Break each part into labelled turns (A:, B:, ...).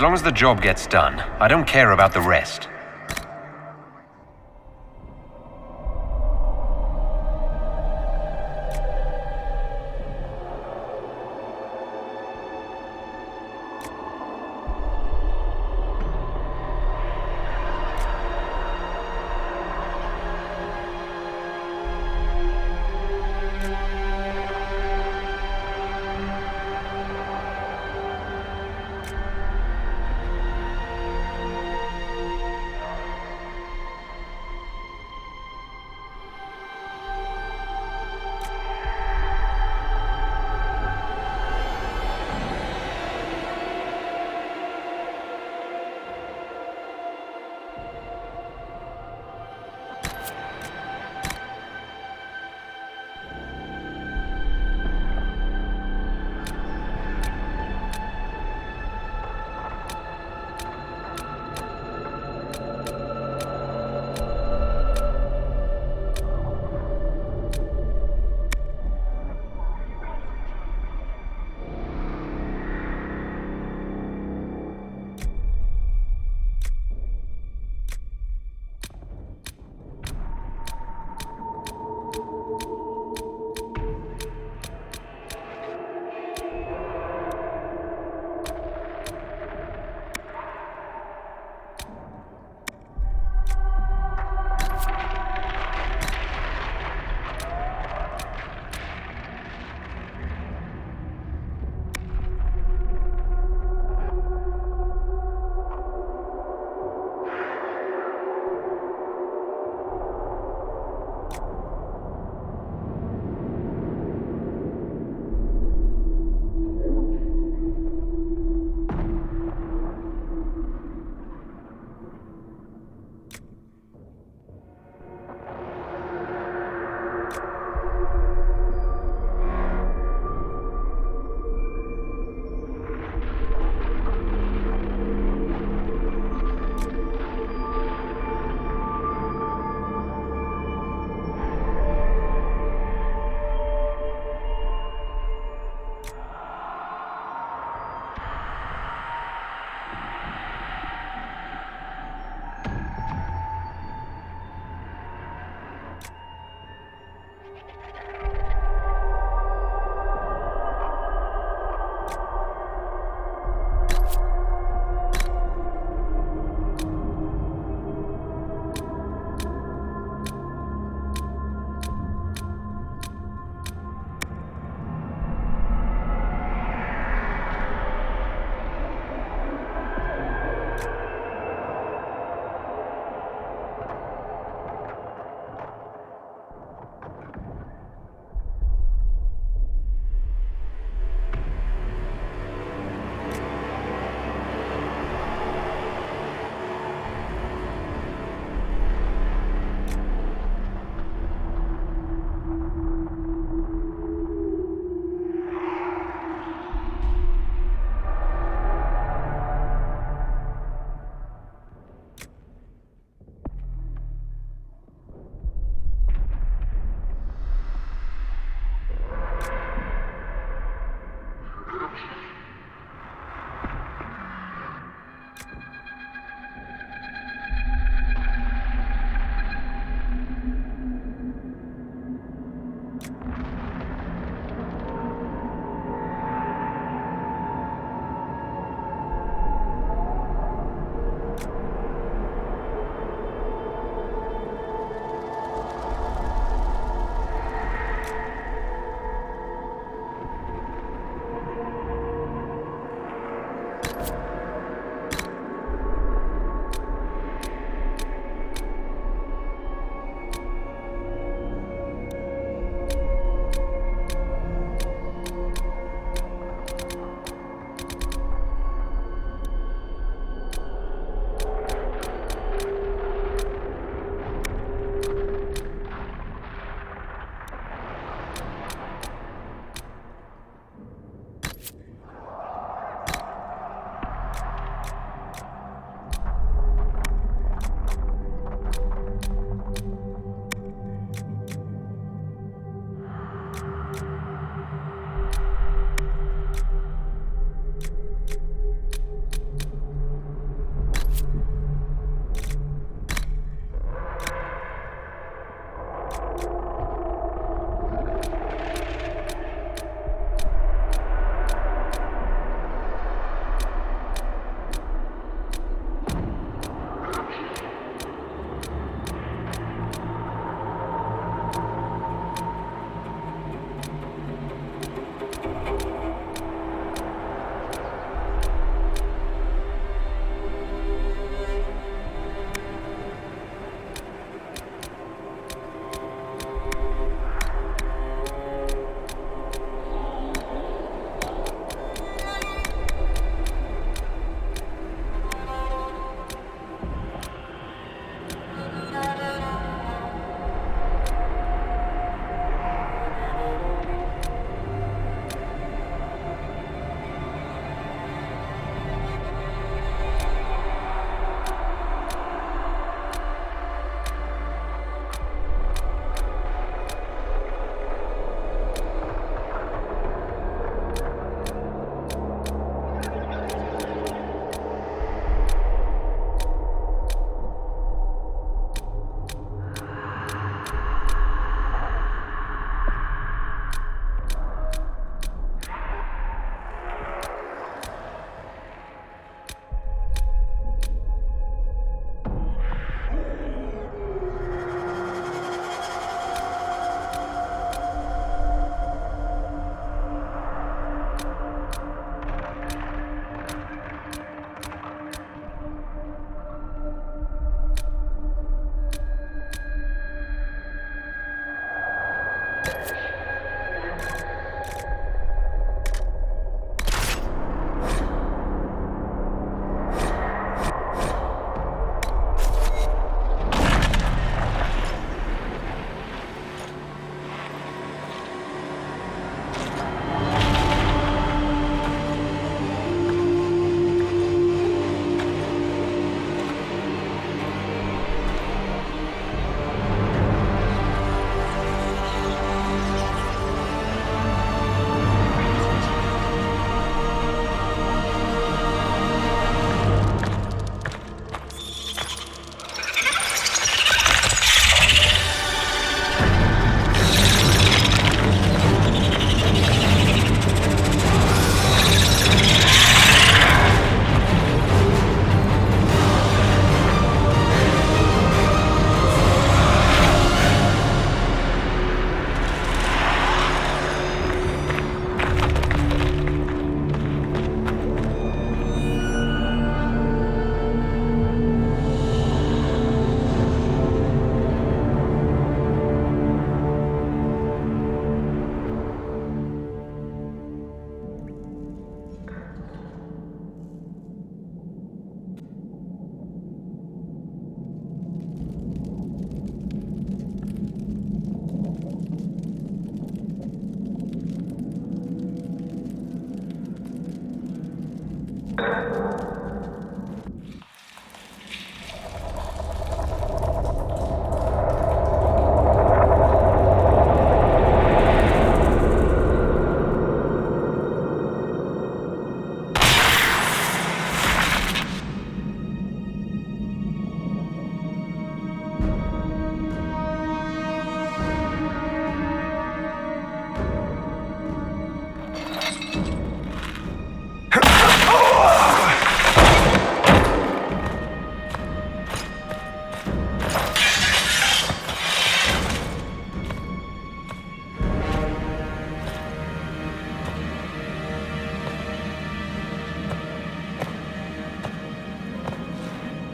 A: long as the job gets done, I don't care about the rest.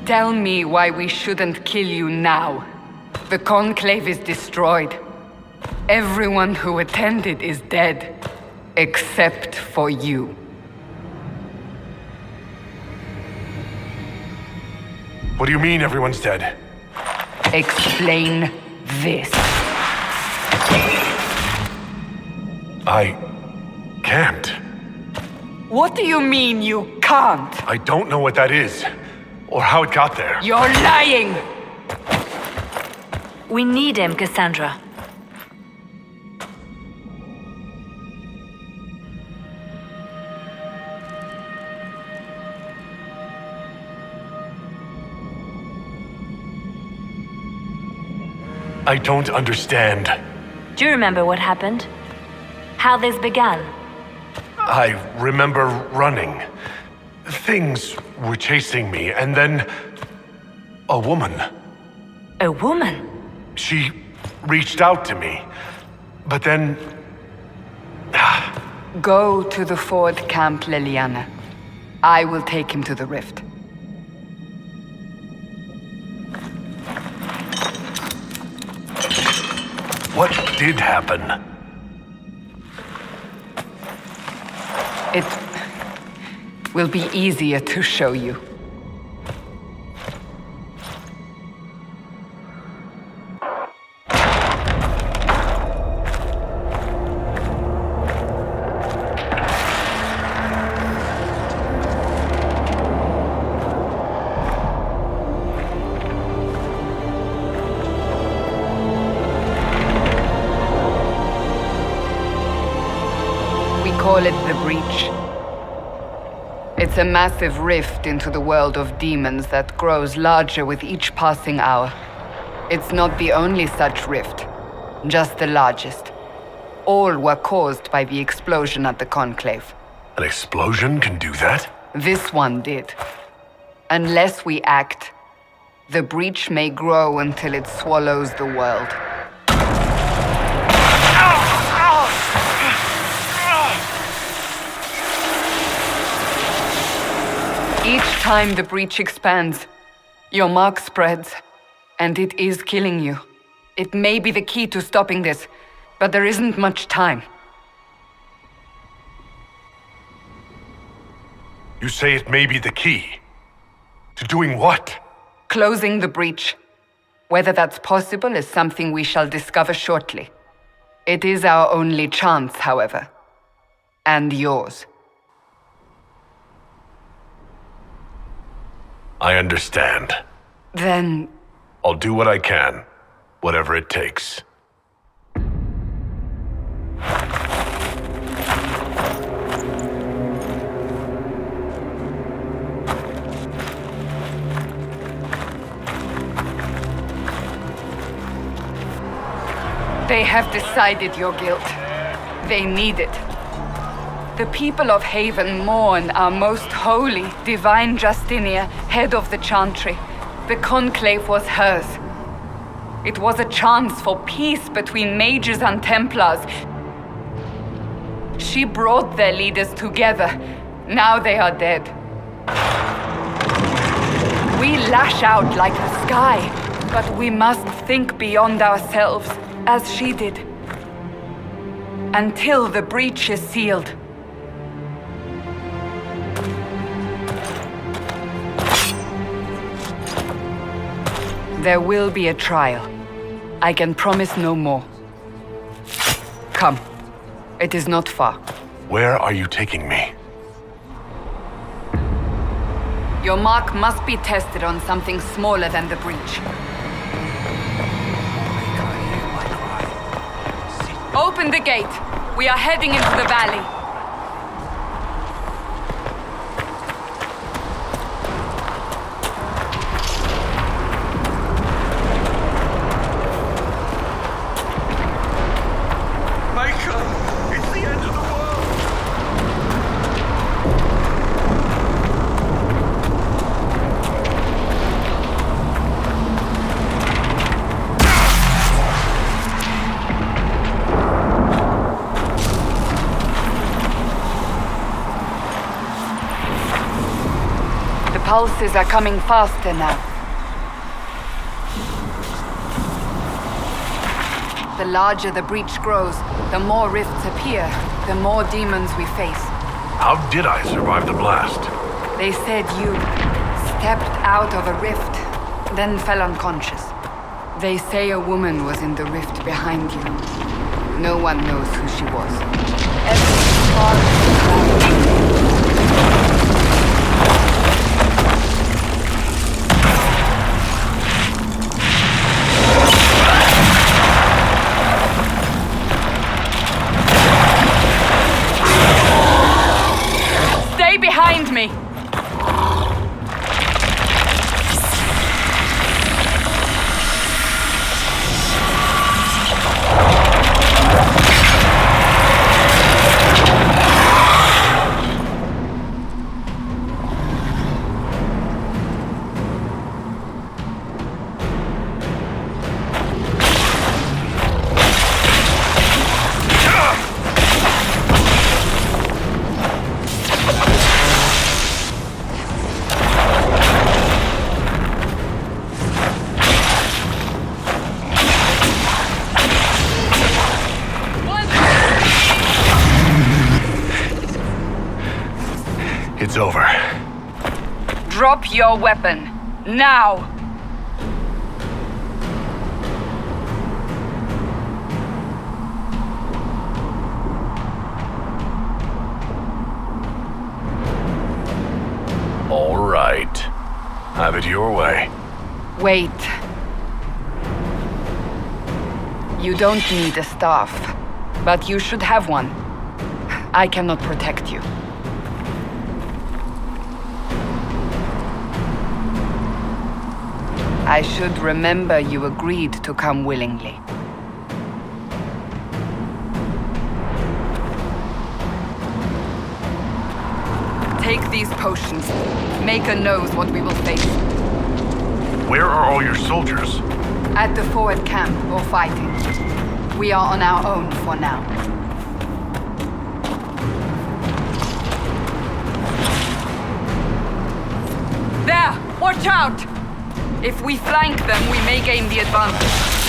B: Tell me why we shouldn't kill you now. The Conclave is destroyed. Everyone who attended is dead, except for you.
C: What do you mean everyone's dead?
B: Explain this.
C: I can't.
B: What do you mean you can't?
C: I don't know what that is, or how it got there.
B: You're lying!
D: We need him, Cassandra.
C: I don't understand.
D: Do you remember what happened? How this began?
C: I remember running. Things were chasing me, and then a woman.
D: A woman?
C: She reached out to me, but then...
B: Go to the Ford camp, Liliana. I will take him to the rift.
C: What did happen?
B: It will be easier to show you. We call it the Breach. It's a massive rift into the world of demons that grows larger with each passing hour. It's not the only such rift, just the largest. All were caused by the explosion at the Conclave.
C: An explosion can do that?
B: This one did. Unless we act, the breach may grow until it swallows the world. Each time the breach expands, your mark spreads, and it is killing you. It may be the key to stopping this, but there isn't much time.
C: You say it may be the key. To doing what?
B: Closing the breach. Whether that's possible is something we shall discover shortly. It is our only chance, however. And yours.
C: I understand.
B: Then...
C: I'll do what I can, whatever it takes.
B: They have decided your guilt. They need it. The people of Haven mourn our most holy, divine Justinia, head of the Chantry. The Conclave was hers. It was a chance for peace between mages and Templars. She brought their leaders together. Now they are dead. We lash out like the sky, but we must think beyond ourselves, as she did. Until the breach is sealed. There will be a trial. I can promise no more. Come. It is not far.
C: Where are you taking me?
B: Your mark must be tested on something smaller than the breach. Open the gate. We are heading into the valley. pulses are coming faster now. The larger the breach grows, the more rifts appear, the more demons we face.
C: How did I survive the blast?
B: They said you stepped out of a rift, then fell unconscious. They say a woman was in the rift behind you. No one knows who she was. Every far Stay behind me!
C: It's over.
B: Drop your weapon. Now!
C: All right. Have it your way.
B: Wait. You don't need a staff, but you should have one. I cannot protect you. I should remember you agreed to come willingly. Take these potions. Maker knows what we will face.
C: Where are all your soldiers?
B: At the forward camp or fighting. We are on our own for now. There! Watch out! If we flank them, we may gain the advantage.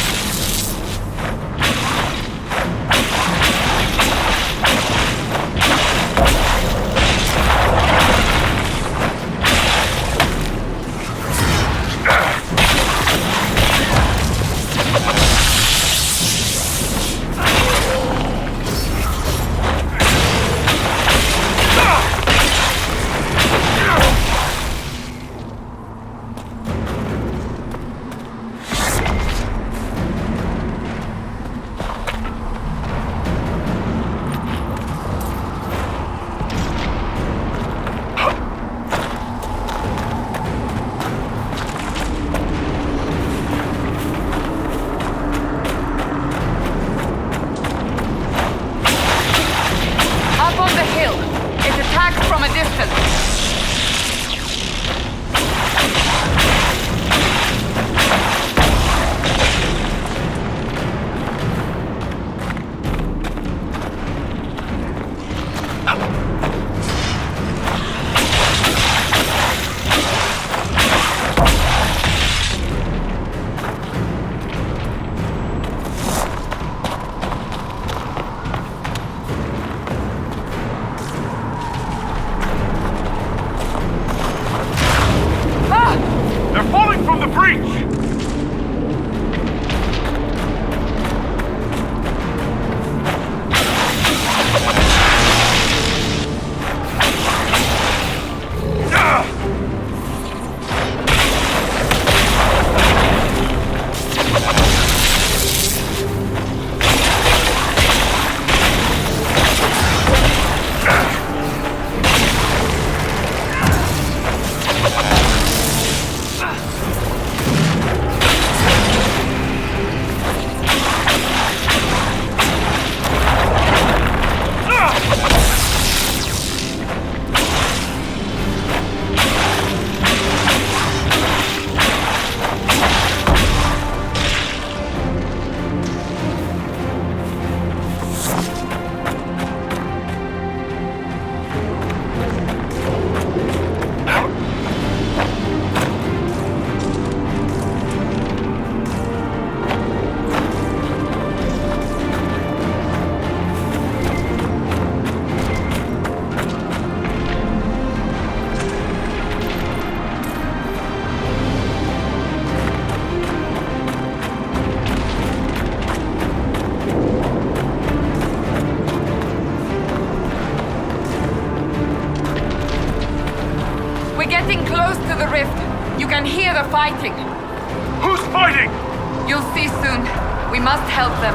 B: fighting.
C: Who's fighting?
B: You'll see soon. We must help them.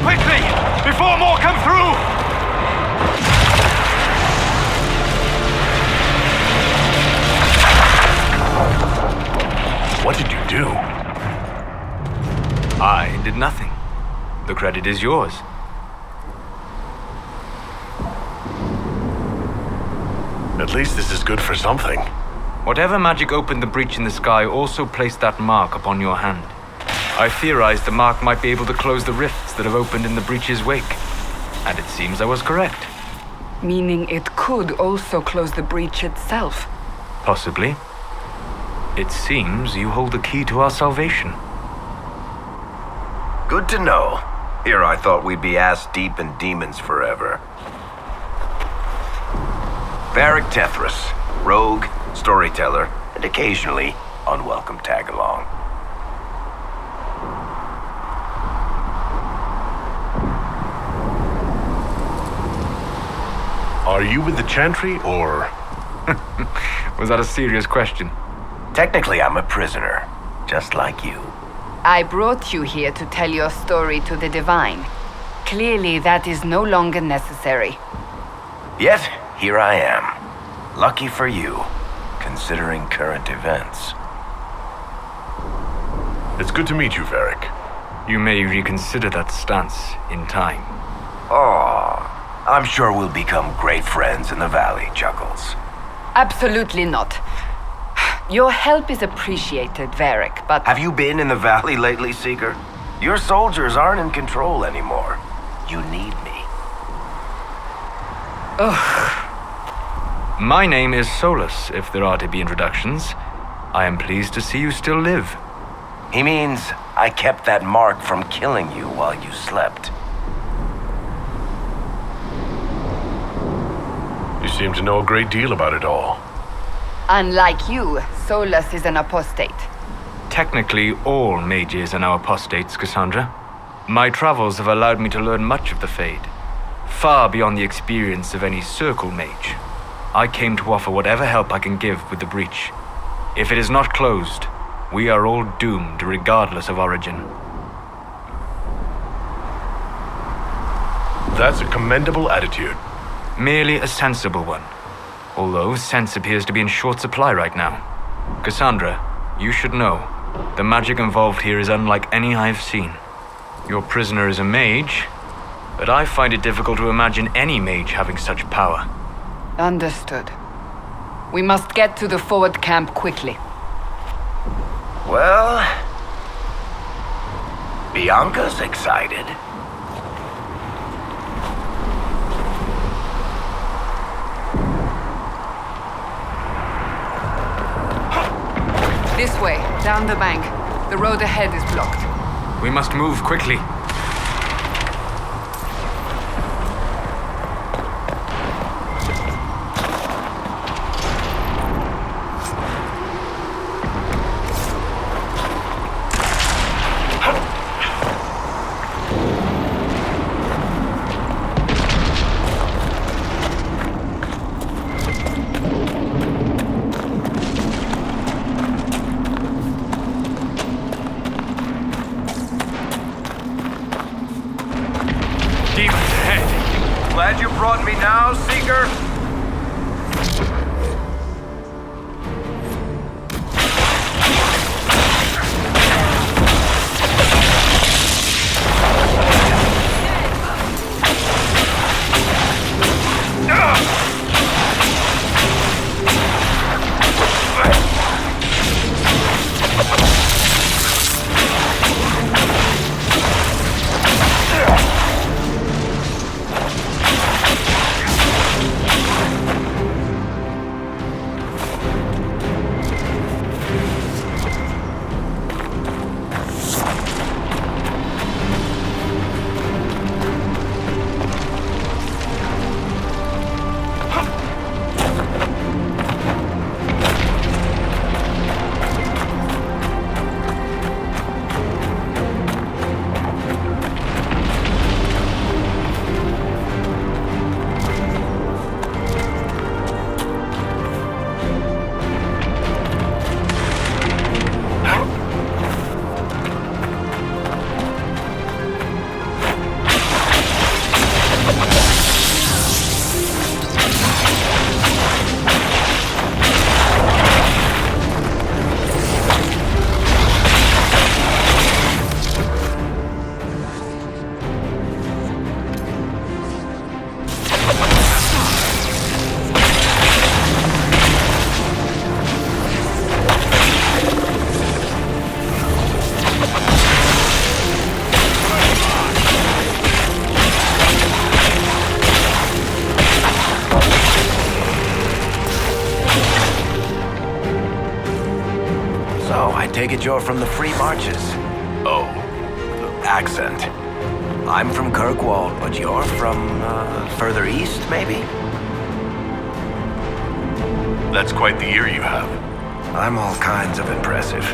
C: Quickly! Before more come through! What did you do?
E: I did nothing. The credit is yours.
C: At least this is good for something.
E: Whatever magic opened the breach in the sky also placed that mark upon your hand. I theorized the mark might be able to close the rifts that have opened in the breach's wake. And it seems I was correct.
B: Meaning it could also close the breach itself.
E: Possibly. It seems you hold the key to our salvation.
F: Good to know. Here I thought we'd be ass-deep in demons forever. Varric Tethras, rogue, storyteller, and occasionally unwelcome tag-along.
C: Are you with the Chantry, or...?
E: Was that a serious question?
F: Technically, I'm a prisoner, just like you.
B: I brought you here to tell your story to the Divine. Clearly, that is no longer necessary.
F: Yet, here I am. Lucky for you, considering current events.
C: It's good to meet you, Varric.
E: You may reconsider that stance in time.
F: Aw, I'm sure we'll become great friends in the valley, Chuckles.
B: Absolutely not. Your help is appreciated, Varric, but...
F: Have you been in the valley lately, Seeker? Your soldiers aren't in control anymore. You need me.
E: My name is Solus, if there are to be introductions. I am pleased to see you still live.
F: He means I kept that mark from killing you while you slept.
C: You seem to know a great deal about it all.
B: Unlike you, Solus is an apostate.
E: Technically, all mages are now apostates, Cassandra. My travels have allowed me to learn much of the Fade, far beyond the experience of any circle mage. I came to offer whatever help I can give with the breach. If it is not closed, we are all doomed regardless of origin.
C: That's a commendable attitude.
E: Merely a sensible one. Although sense appears to be in short supply right now. Cassandra, you should know, the magic involved here is unlike any I've seen. Your prisoner is a mage, but I find it difficult to imagine any mage having such power.
B: Understood. We must get to the forward camp quickly.
F: Well, Bianca's excited.
B: This way, down the bank. The road ahead is blocked.
E: We must move quickly.
F: Glad you brought me now, Seeker. take it you're from the Free Marches. Oh, accent. I'm from Kirkwall, but you're from, further east, maybe?
C: That's quite the ear you have.
F: I'm all kinds of impressive.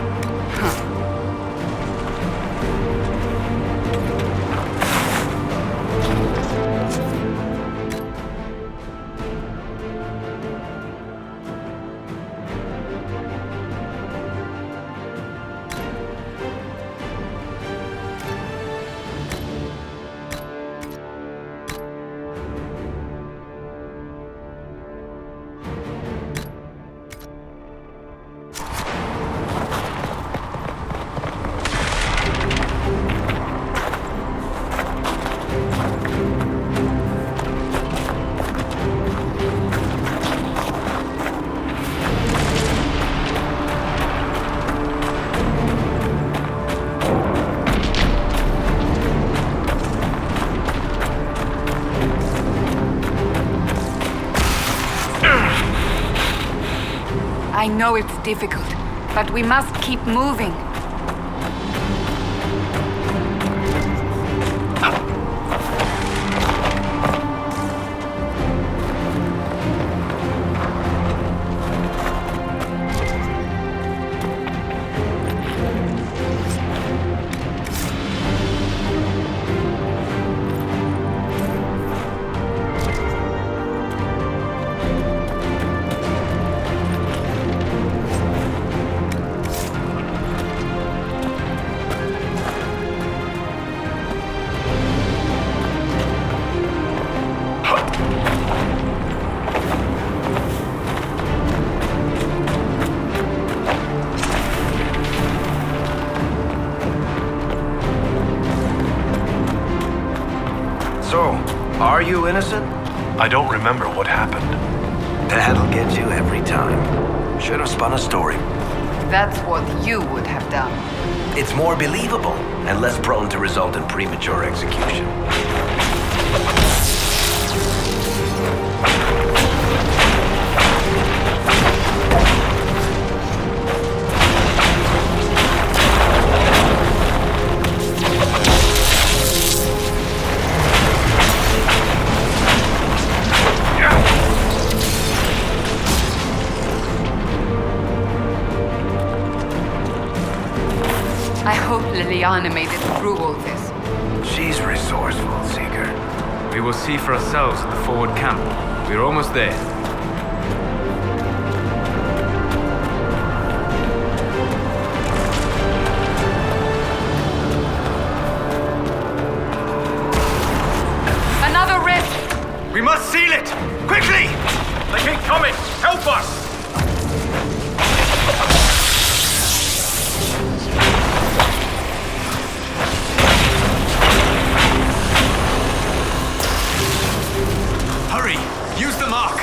B: I know it's difficult, but we must keep moving.
F: So, are you innocent?
C: I don't remember what happened.
F: That'll get you every time. Should have spun a story.
B: That's what you would have done.
F: It's more believable and less prone to result in premature execution.
B: I hope Liliana made it through all this.
F: She's resourceful, Seeker.
E: We will see for ourselves at the forward camp. We're almost there.
B: Another rift!
E: We must seal it! Quickly!
G: They keep coming! Help us!
E: Hurry! Use the mark!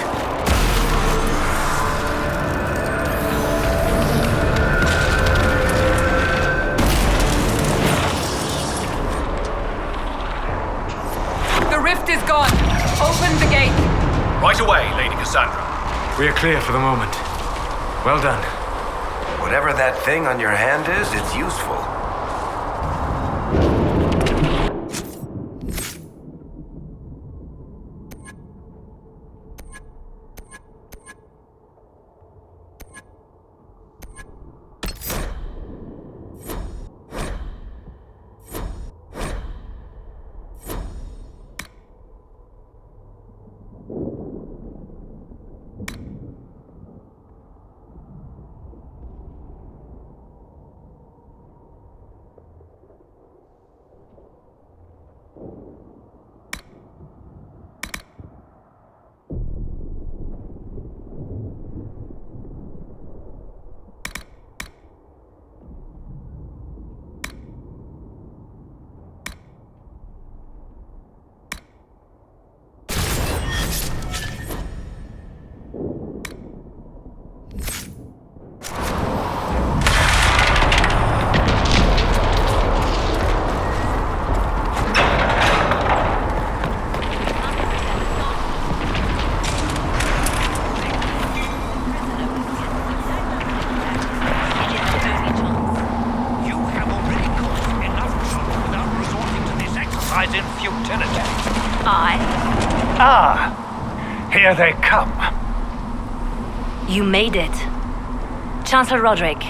B: The rift is gone. Open the gate.
G: Right away, Lady Cassandra.
E: We are clear for the moment. Well done.
F: Whatever that thing on your hand is, it's useful.
H: Here they come.
D: You made it. Chancellor Roderick,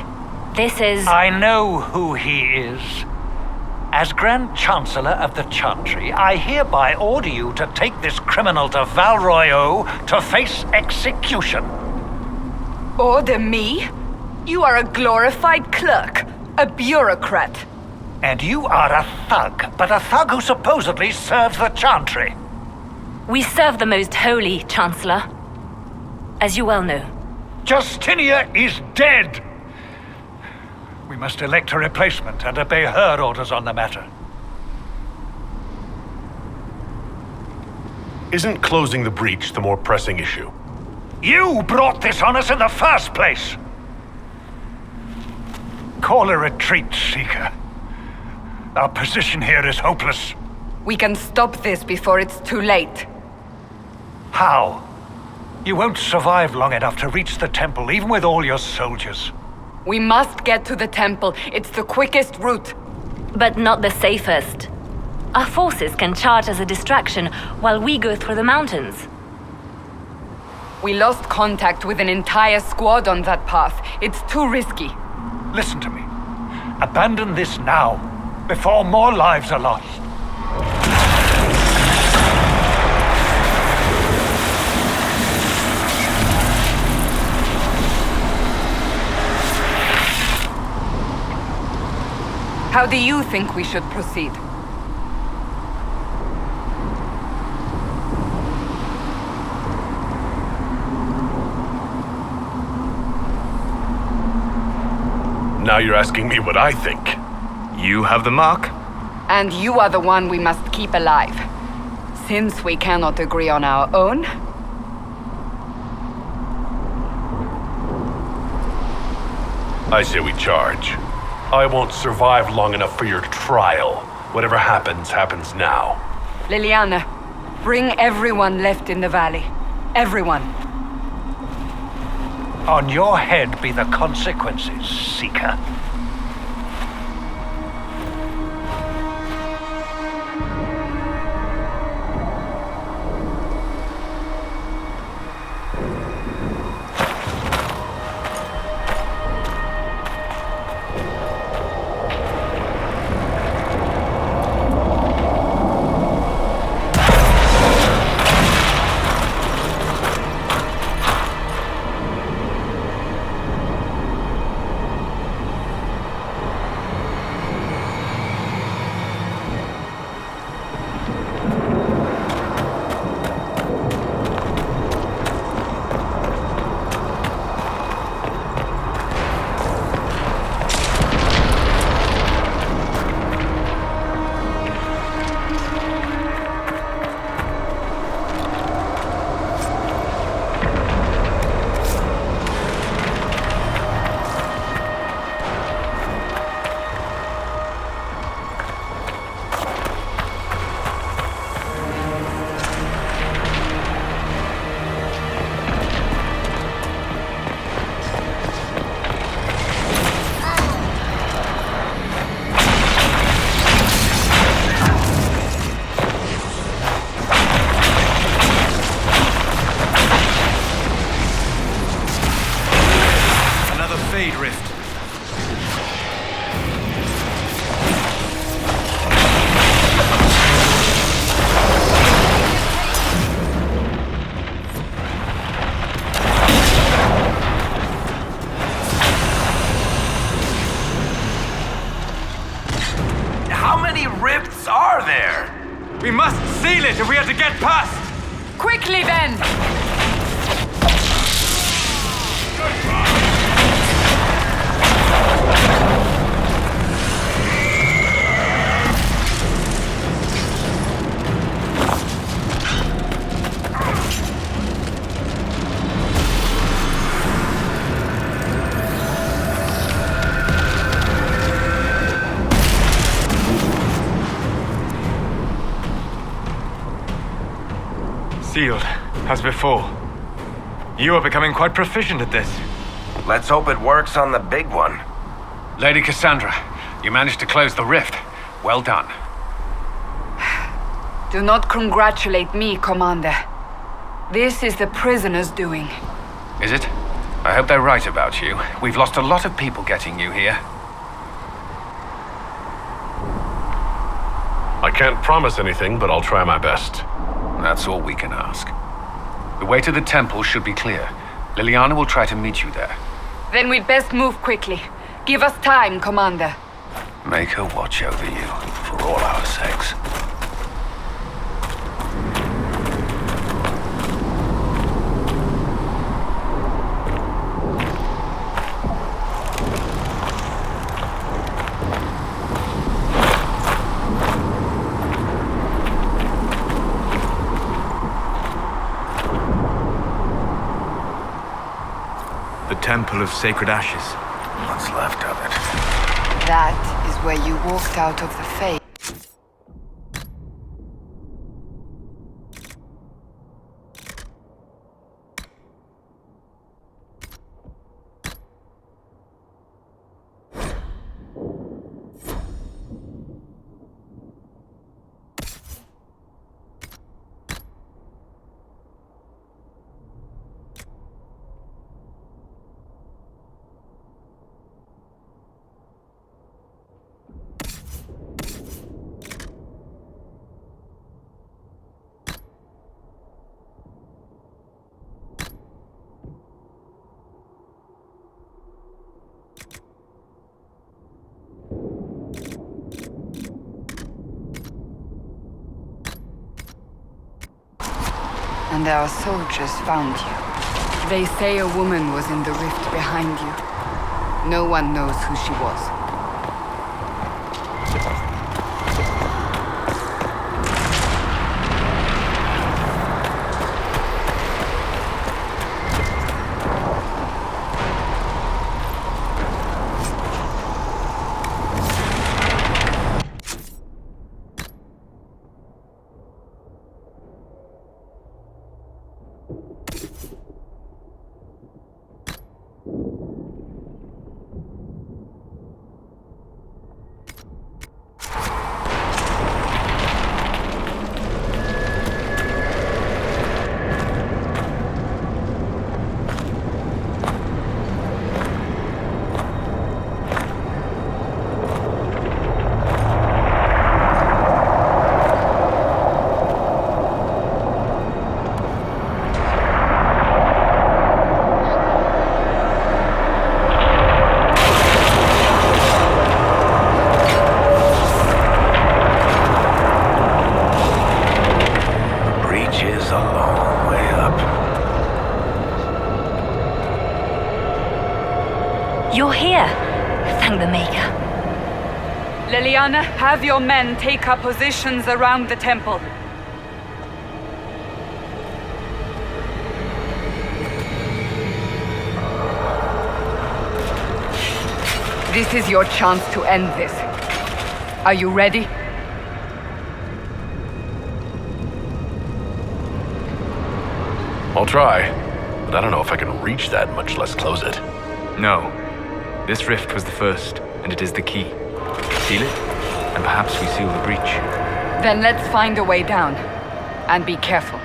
D: this is...
H: I know who he is. As Grand Chancellor of the Chantry, I hereby order you to take this criminal to Val Royeaux to face execution.
B: Order me? You are a glorified clerk, a bureaucrat.
H: And you are a thug, but a thug who supposedly serves the Chantry.
D: We serve the most holy, Chancellor. As you well know.
H: Justinia is dead! We must elect a replacement and obey her orders on the matter.
C: Isn't closing the breach the more pressing issue?
H: You brought this on us in the first place! Call a retreat, Seeker. Our position here is hopeless.
B: We can stop this before it's too late.
H: How? You won't survive long enough to reach the temple, even with all your soldiers.
B: We must get to the temple. It's the quickest route.
D: But not the safest. Our forces can charge as a distraction while we go through the mountains.
B: We lost contact with an entire squad on that path. It's too risky.
H: Listen to me. Abandon this now, before more lives are lost.
B: How do you think we should proceed?
C: Now you're asking me what I think.
E: You have the mark.
B: And you are the one we must keep alive. Since we cannot agree on our own,
C: I say we charge. I won't survive long enough for your trial. Whatever happens, happens now.
B: Liliana, bring everyone left in the valley. Everyone.
H: On your head be the consequences, Seeker.
E: We must seal it if we are to get past!
B: Quickly then!
E: Sealed, as before. You are becoming quite proficient at this.
F: Let's hope it works on the big one.
G: Lady Cassandra, you managed to close the rift. Well done.
B: Do not congratulate me, Commander. This is the prisoners' doing.
G: Is it? I hope they're right about you. We've lost a lot of people getting you here.
C: I can't promise anything, but I'll try my best.
G: That's all we can ask. The way to the temple should be clear. Liliana will try to meet you there.
B: Then we'd best move quickly. Give us time, Commander.
G: Make her watch over you, for all our sakes.
E: The Temple of Sacred Ashes.
F: What's left of it?
B: That is where you walked out of the faith. And our soldiers found you. They say a woman was in the rift behind you. No one knows who she was.
D: You're here. Thank the Maker.
B: Liliana, have your men take up positions around the temple. This is your chance to end this. Are you ready?
C: I'll try, but I don't know if I can reach that, much less close it.
E: No. This rift was the first, and it is the key. Seal it, and perhaps we seal the breach.
B: Then let's find a way down. And be careful.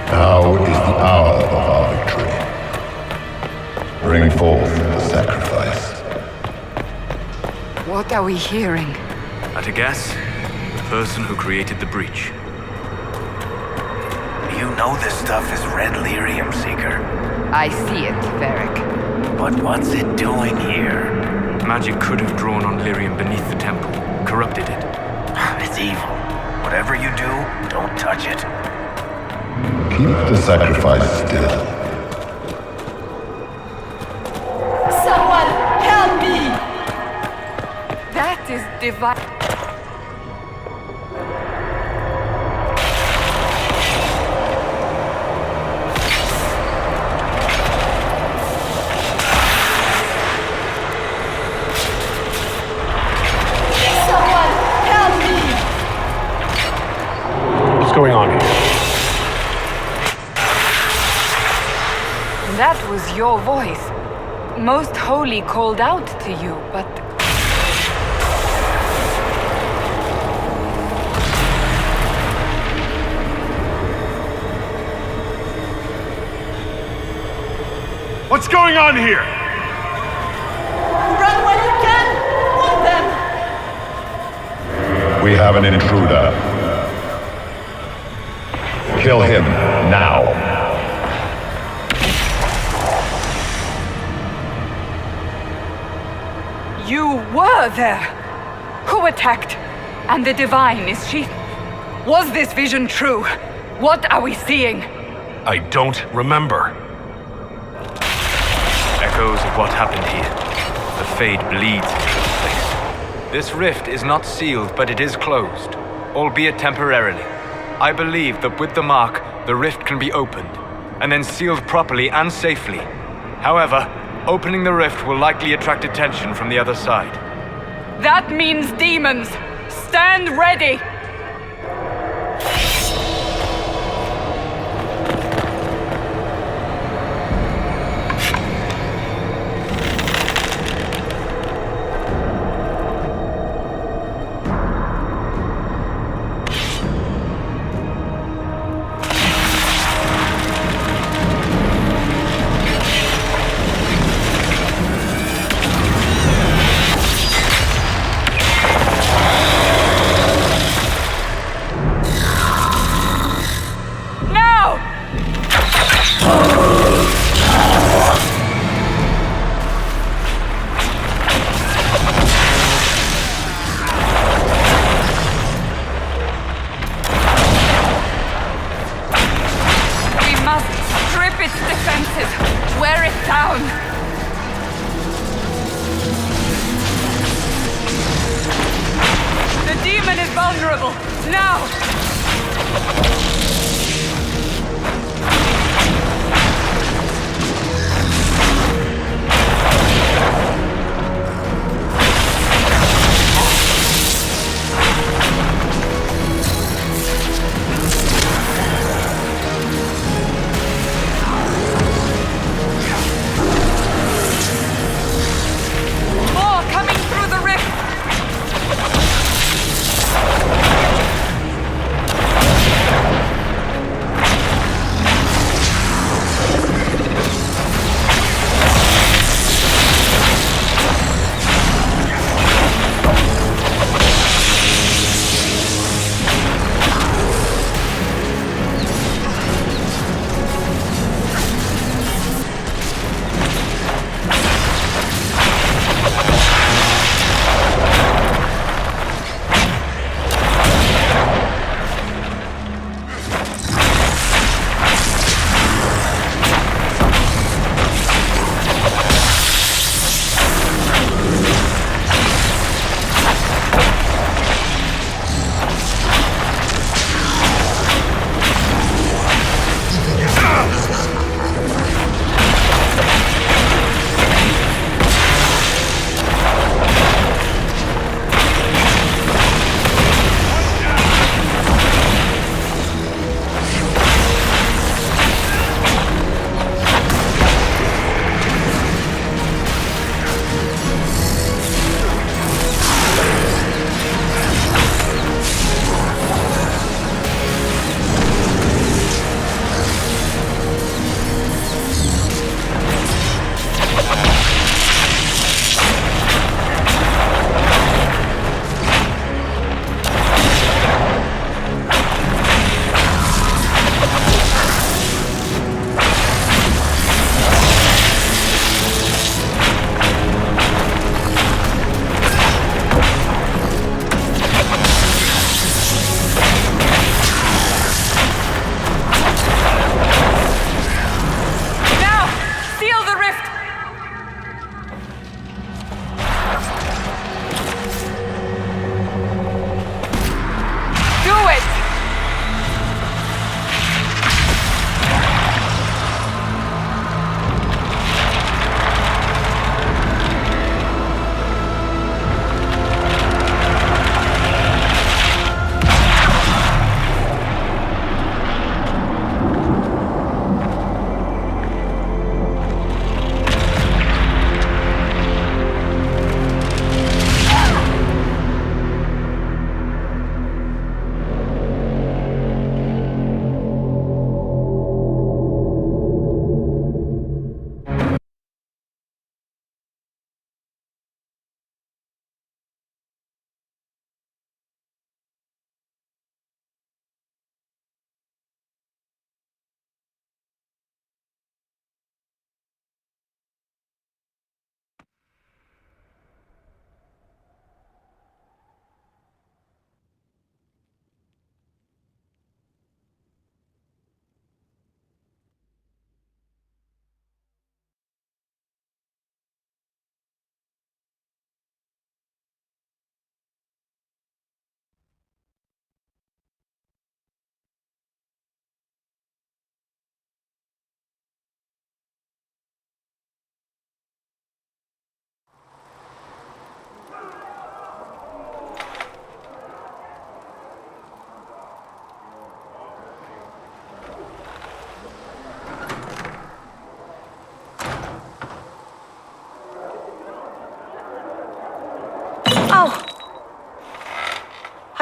I: Now is the hour of our victory. Bring forth the sacrifice.
B: What are we hearing?
E: At a guess, the person who created the breach.
F: You know this stuff is red lyrium, Seeker.
B: I see it, Varric.
F: But what's it doing here?
E: Magic could have drawn on lyrium beneath the temple, corrupted it.
F: It's evil. Whatever you do, don't touch it.
I: Keep the sacrifice still.
B: Someone help me! That is divine.
C: What's going on here?
B: That was your voice. Most Holy called out to you, but...
C: What's going on here?
J: Run when you can! Want them!
I: We have an intruder. Kill him now.
B: You were there! Who attacked? And the Divine, is she... Was this vision true? What are we seeing?
C: I don't remember.
E: Echoes of what happened here. The Fade bleeds into this place. This rift is not sealed, but it is closed, albeit temporarily. I believe that with the mark, the rift can be opened, and then sealed properly and safely. However, opening the rift will likely attract attention from the other side.
B: That means demons! Stand ready! Wear it down! The demon is vulnerable! Now!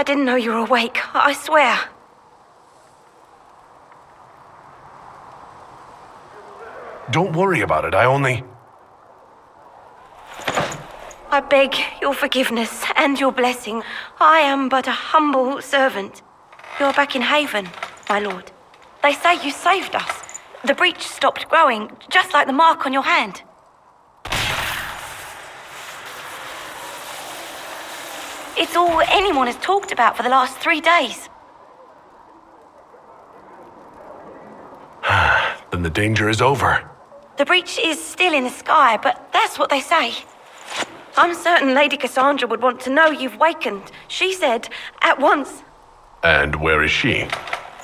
K: I didn't know you were awake, I swear.
C: Don't worry about it, I only...
K: I beg your forgiveness and your blessing. I am but a humble servant. You're back in Haven, my lord. They say you saved us. The breach stopped growing, just like the mark on your hand. It's all anyone has talked about for the last 3 days.
C: Then the danger is over.
K: The breach is still in the sky, but that's what they say. I'm certain Lady Cassandra would want to know you've wakened. She said, at once.
C: And where is she?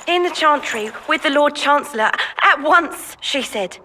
K: In the Chantry, with the Lord Chancellor. At once, she said.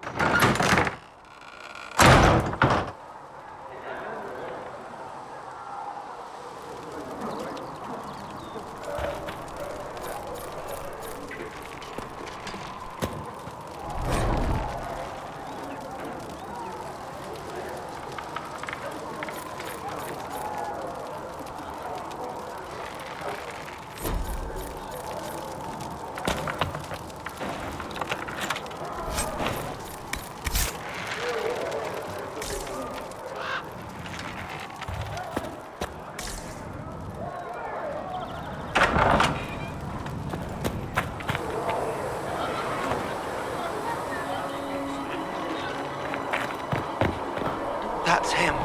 L: That's him.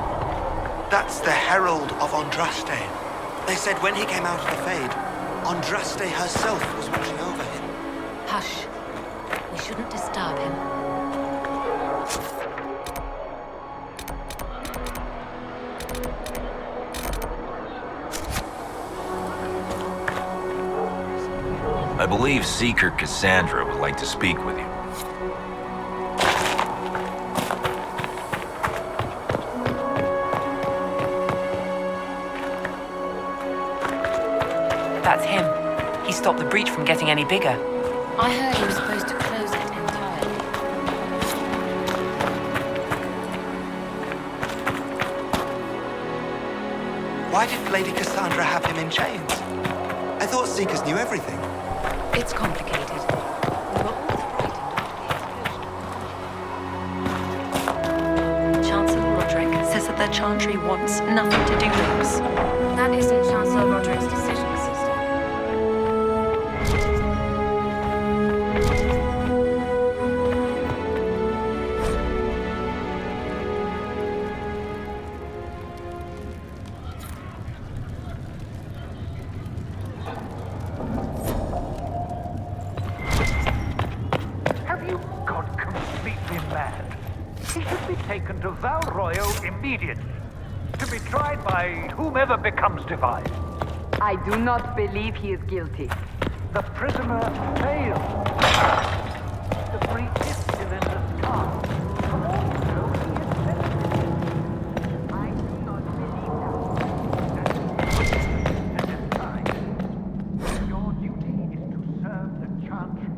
L: That's the Herald of Andraste. They said when he came out of the Fade, Andraste herself was watching over him.
M: Hush. We shouldn't disturb him.
F: I believe Seeker Cassandra would like to speak with you.
N: That's him. He stopped the breach from getting any bigger.
M: I heard he was supposed to close it entirely.
L: Why did Lady Cassandra have him in chains? I thought Seekers knew everything.
M: It's complicated. We were all frightened. Chancellor Roderick says that the Chantry wants nothing to do with us. That isn't Chancellor Roderick's decision, sister.
H: Have you gone completely mad? He should be taken to Val Royo immediately, to be tried by whomever becomes divine.
B: I do not believe he is guilty.
H: The prisoner failed. The breach is still in the sky. For all you know, he is sentenced. I do not believe that. At this time, your duty is to serve the Chantry.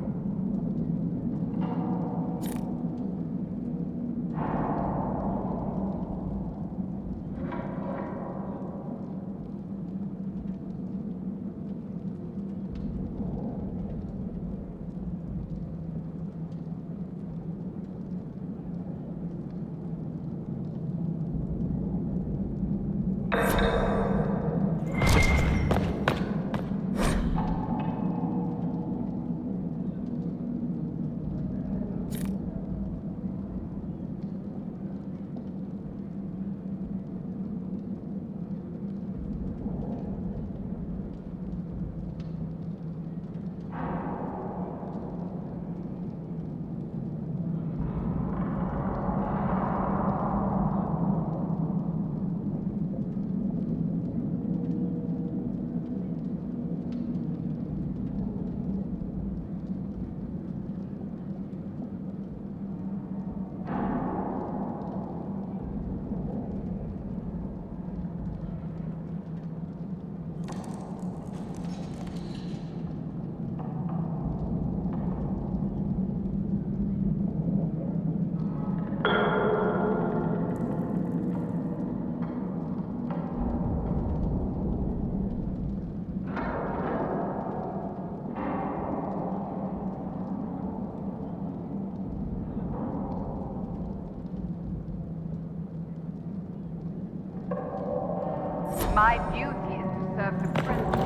B: My duty is to serve the Prince.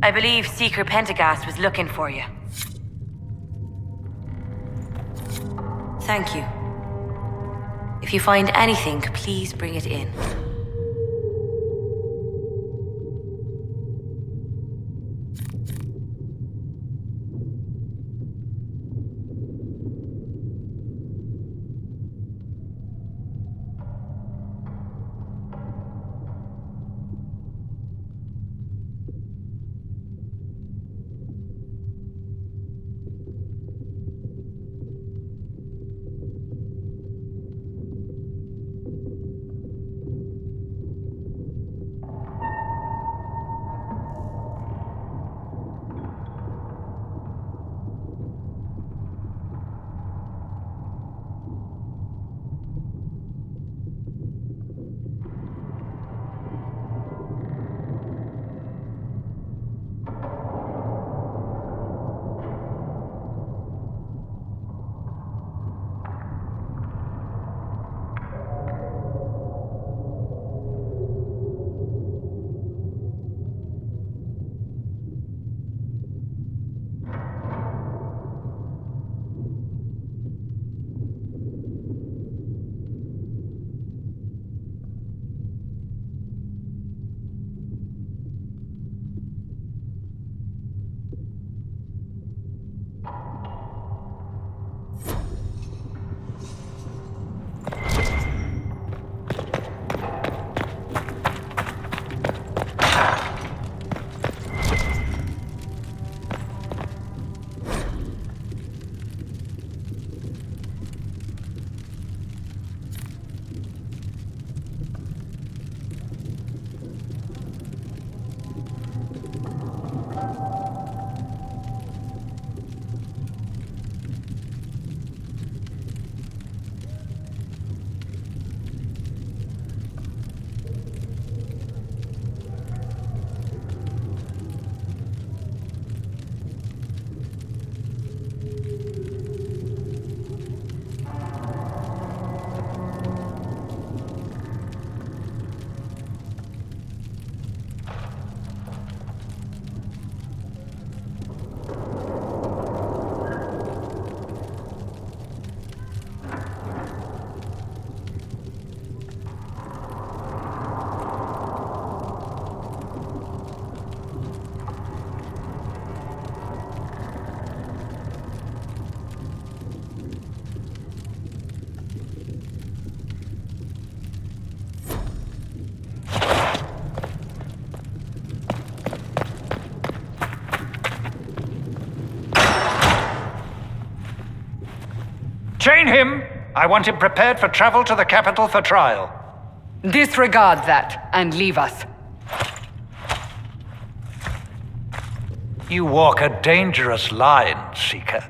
K: I believe Seeker Pentagast was looking for you. Thank you. If you find anything, please bring it in.
O: Chain him! I want him prepared for travel to the capital for trial.
B: Disregard that and leave us.
O: You walk a dangerous line, Seeker.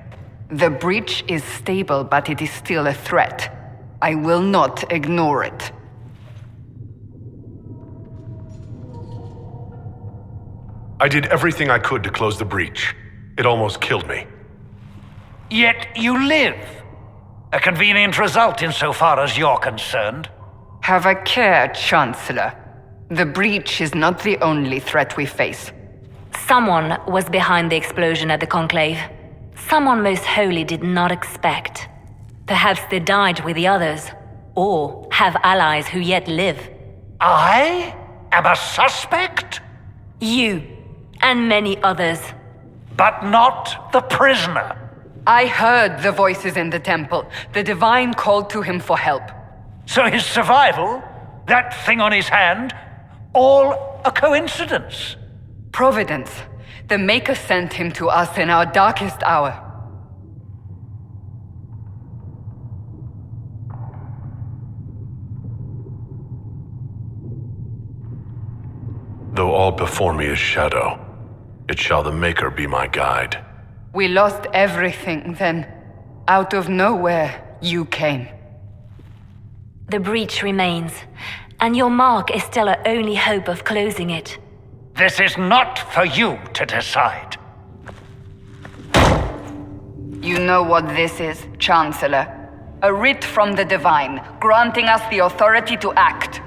B: The breach is stable, but it is still a threat. I will not ignore it.
C: I did everything I could to close the breach. It almost killed me.
O: Yet you live. A convenient result insofar as you're concerned.
B: Have a care, Chancellor. The breach is not the only threat we face.
D: Someone was behind the explosion at the Conclave. Someone Most Holy did not expect. Perhaps they died with the others. or have allies who yet live.
O: I am a suspect?
D: You, and many others.
O: But not the prisoner.
B: I heard the voices in the temple. The Divine called to him for help.
O: So his survival, that thing on his hand, all a coincidence?
B: Providence. The Maker sent him to us in our darkest hour.
C: Though all before me is shadow, yet shall the Maker be my guide.
B: We lost everything then. Out of nowhere, you came.
D: The breach remains, and your mark is still our only hope of closing it.
O: This is not for you to decide.
B: You know what this is, Chancellor. A writ from the Divine, granting us the authority to act.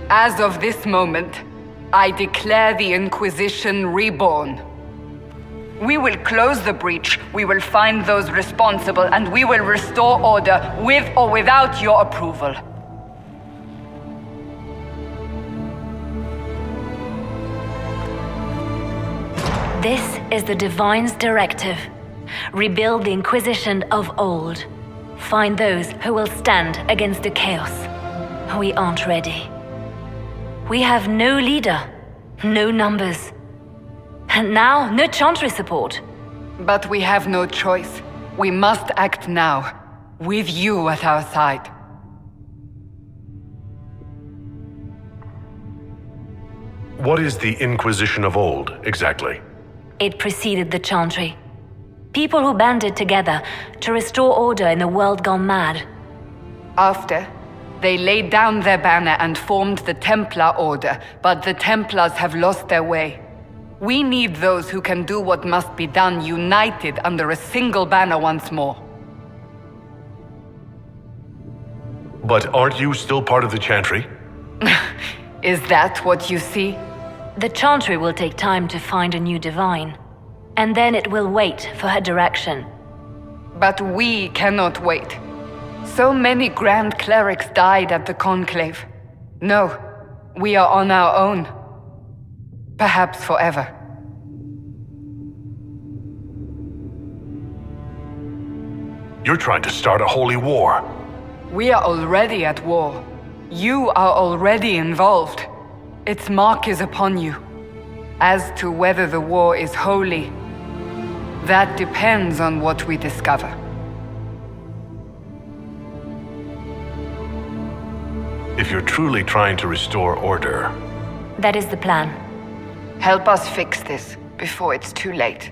B: As of this moment, I declare the Inquisition reborn. We will close the breach, we will find those responsible, and we will restore order with or without your approval.
D: This is the Divine's directive. Rebuild the Inquisition of old. Find those who will stand against the chaos. We aren't ready. We have no leader, no numbers. And now, no Chantry support.
B: But we have no choice. We must act now, with you at our side.
C: What is the Inquisition of old, exactly?
D: It preceded the Chantry. People who banded together to restore order in a world gone mad.
B: After, they laid down their banner and formed the Templar Order, but the Templars have lost their way. We need those who can do what must be done, united under a single banner once more.
C: But aren't you still part of the Chantry?
B: Is that what you see?
D: The Chantry will take time to find a new Divine. And then it will wait for her direction.
B: But we cannot wait. So many Grand Clerics died at the Conclave. No, we are on our own. Perhaps forever.
C: You're trying to start a holy war.
B: We are already at war. You are already involved. Its mark is upon you. As to whether the war is holy, that depends on what we discover.
C: If you're truly trying to restore order...
D: That is the plan.
B: Help us fix this before it's too late.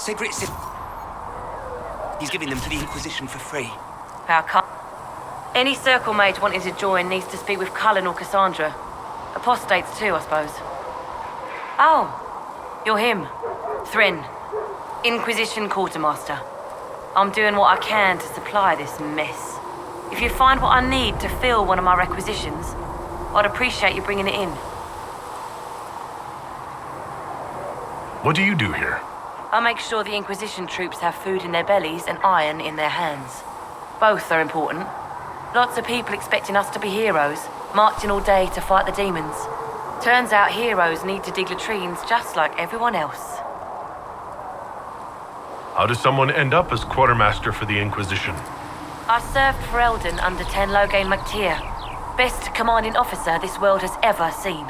F: Sigrid said he's giving them to the Inquisition for free.
K: How come? Any circle mage wanting to join needs to speak with Cullen or Cassandra. Apostates too, I suppose. Oh, you're him. Thrin. Inquisition Quartermaster. I'm doing what I can to supply this mess. If you find what I need to fill one of my requisitions, I'd appreciate you bringing it in.
C: What do you do here?
K: I make sure the Inquisition troops have food in their bellies and iron in their hands. Both are important. Lots of people expecting us to be heroes, marching all day to fight the demons. Turns out heroes need to dig latrines just like everyone else.
C: How does someone end up as quartermaster for the Inquisition?
K: I served for Eldon under Tenlogain MacTier, best commanding officer this world has ever seen.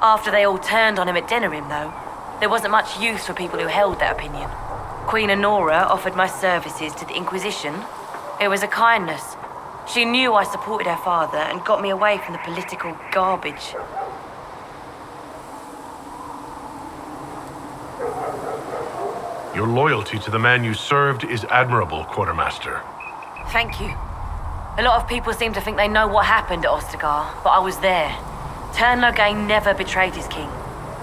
K: After they all turned on him at Denerim, though, there wasn't much use for people who held that opinion. Queen Honora offered my services to the Inquisition. It was a kindness. She knew I supported her father and got me away from the political garbage.
C: Your loyalty to the man you served is admirable, Quartermaster.
K: Thank you. A lot of people seem to think they know what happened at Ostagar, but I was there. Tenlogain never betrayed his king.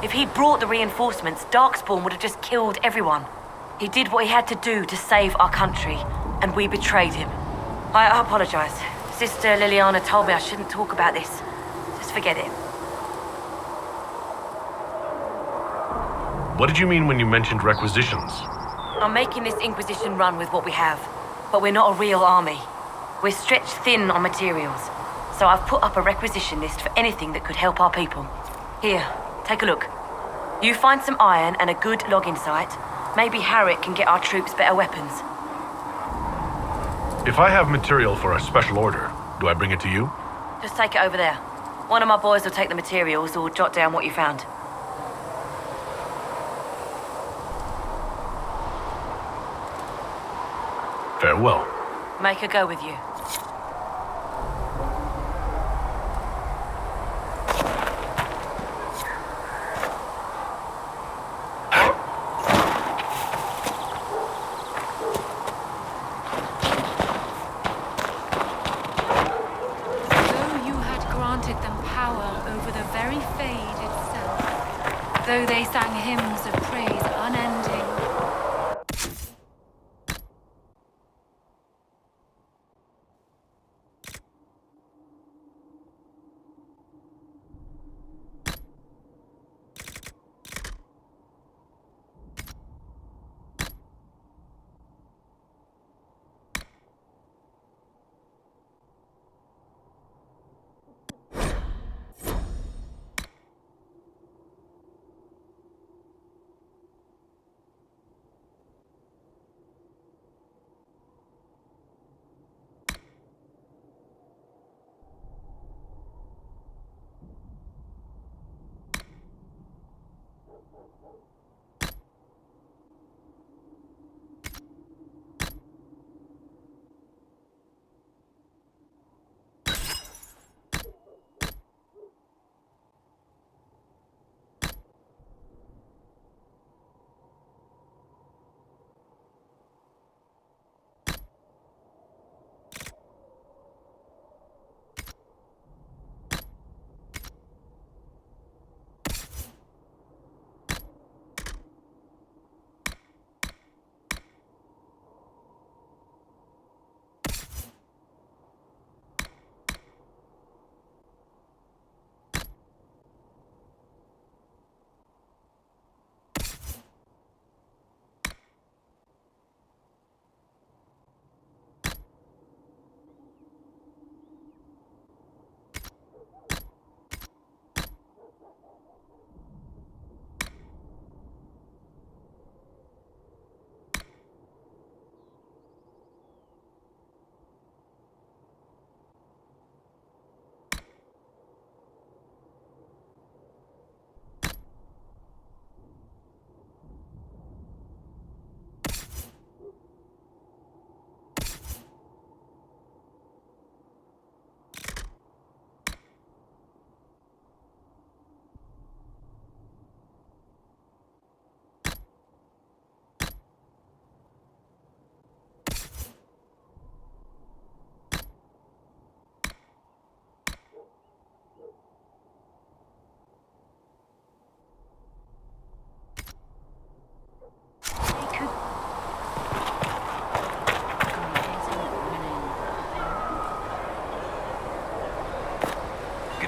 K: If he'd brought the reinforcements, Darkspawn would have just killed everyone. He did what he had to do to save our country, and we betrayed him. I apologize. Sister Liliana told me I shouldn't talk about this. Just forget it.
C: What did you mean when you mentioned requisitions?
K: I'm making this Inquisition run with what we have, but we're not a real army. We're stretched thin on materials, so I've put up a requisition list for anything that could help our people. Here, take a look. You find some iron and a good login site, maybe Harriet can get our troops better weapons.
C: If I have material for a special order, do I bring it to you?
K: Just take it over there. One of my boys will take the materials or jot down what you found.
C: Farewell.
K: Make a go with you.
P: Though they sang hymns of praise unending.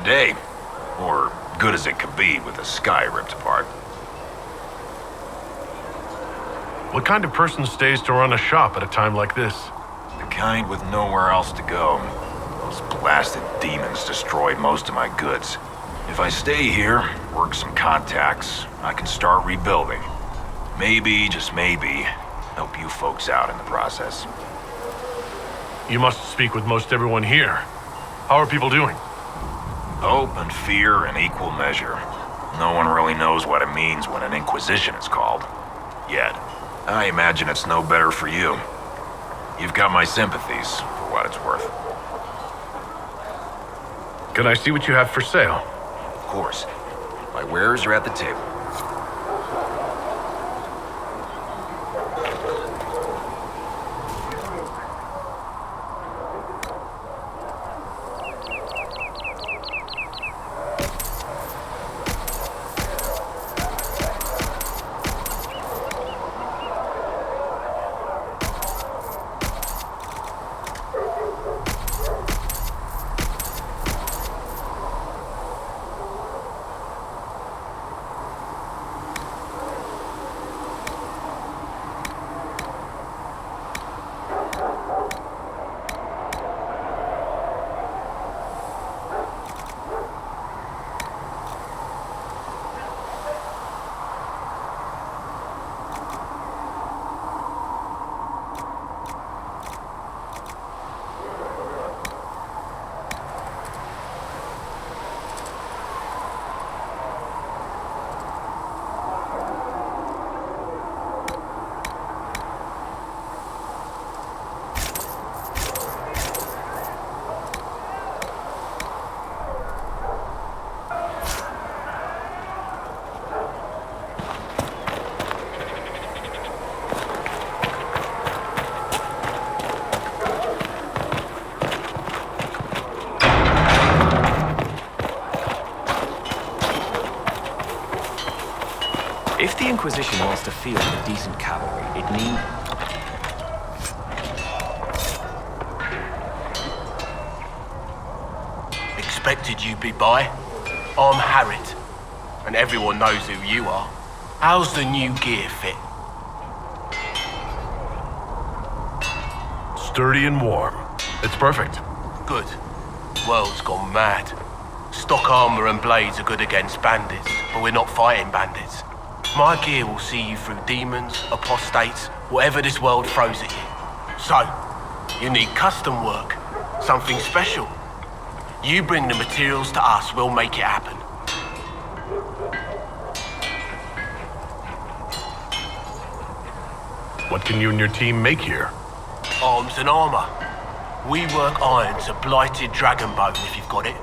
F: Good day. Or good as it could be with the sky ripped apart.
C: What kind of person stays to run a shop at a time like this?
F: The kind with nowhere else to go. Those blasted demons destroyed most of my goods. If I stay here, work some contacts, I can start rebuilding. Maybe, just maybe, help you folks out in the process.
C: You must speak with most everyone here. How are people doing?
F: Hope and fear in equal measure. No one really knows what it means when an Inquisition is called. Yet. I imagine it's no better for you. You've got my sympathies, for what it's worth.
C: Can I see what you have for sale?
F: Of course. My wares are at the table.
Q: If the Inquisition wants to field a decent cavalry, it needs...
R: Expected you'd be by. I'm Harriet, and everyone knows who you are. How's the new gear fit?
C: Sturdy and warm. It's perfect.
R: Good. World's gone mad. Stock armor and blades are good against bandits, but we're not fighting bandits. My gear will see you through demons, apostates, whatever this world throws at you. So, you need custom work, something special. You bring the materials to us, we'll make it happen.
C: What can you and your team make here?
R: Arms and armor. We work iron to blighted dragon bone if you've got it.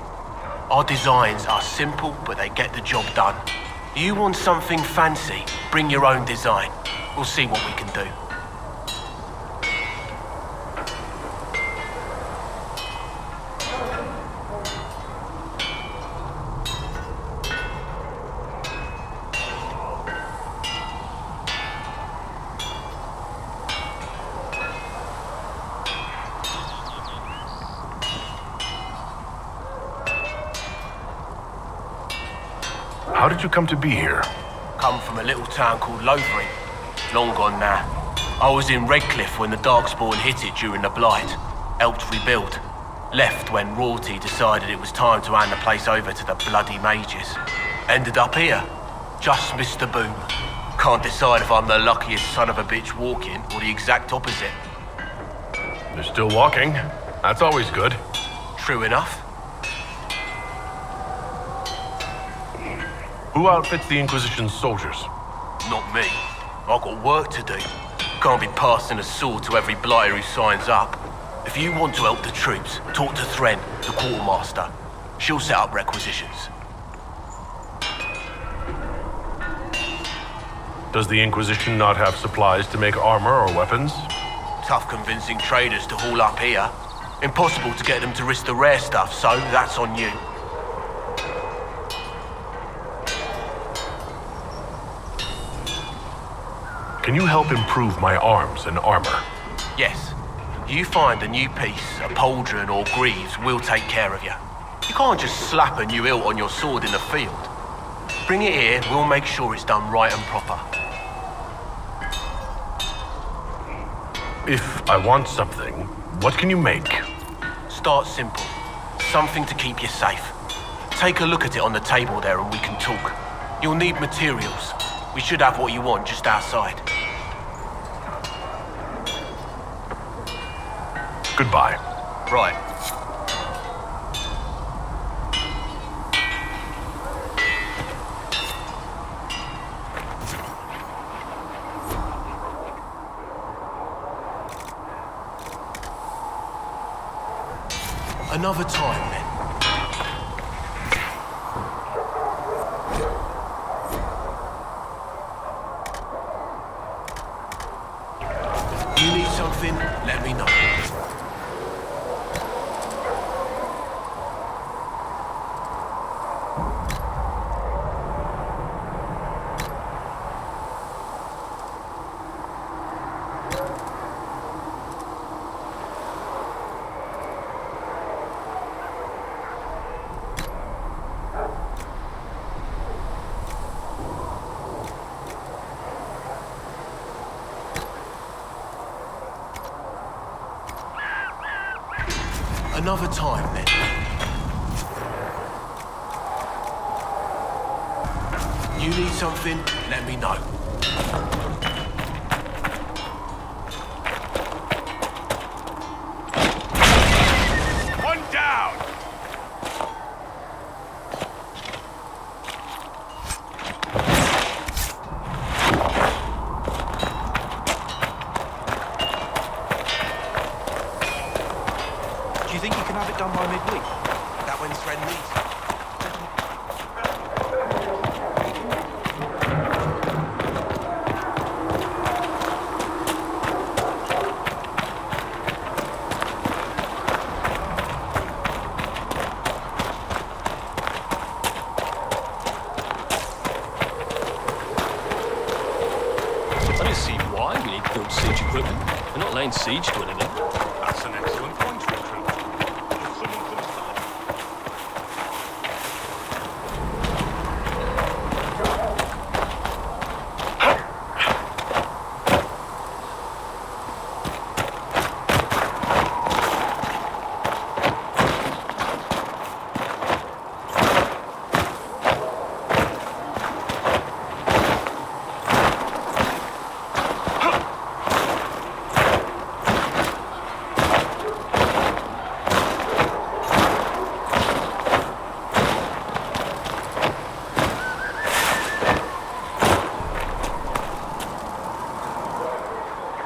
R: Our designs are simple, but they get the job done. You want something fancy, bring your own design. We'll see what we can do.
C: How did you come to be here?
R: Come from a little town called Lothering. Long gone now. I was in Redcliffe when the Darkspawn hit it during the Blight. Helped rebuild. Left when royalty decided it was time to hand the place over to the bloody mages. Ended up here. Just missed the boom. Can't decide if I'm the luckiest son of a bitch walking or the exact opposite.
C: They're still walking. That's always good.
R: True enough.
C: Who outfits the Inquisition's soldiers?
R: Not me. I've got work to do. Can't be passing a sword to every blighter who signs up. If you want to help the troops, talk to Thren, the quartermaster. She'll set up requisitions.
C: Does the Inquisition not have supplies to make armor or weapons?
R: Tough convincing traders to haul up here. Impossible to get them to risk the rare stuff, so that's on you.
C: Can you help improve my arms and armor?
R: Yes. You find a new piece, a pauldron or greaves, we'll take care of you. You can't just slap a new hilt on your sword in the field. Bring it here, we'll make sure it's done right and proper.
C: If I want something, what can you make?
R: Start simple. Something to keep you safe. Take a look at it on the table there and we can talk. You'll need materials. We should have what you want just outside.
C: Goodbye.
R: Right. Another time, then. You need something? Let me know. Another time, then. You need something? Let me know.
C: One down!
Q: Do you think you can have it done by midweek?
L: That when's friend meets.
S: I don't see why we need built siege equipment. We're not laying siege to anything.
C: That's an excellent point, Richard. If someone comes by.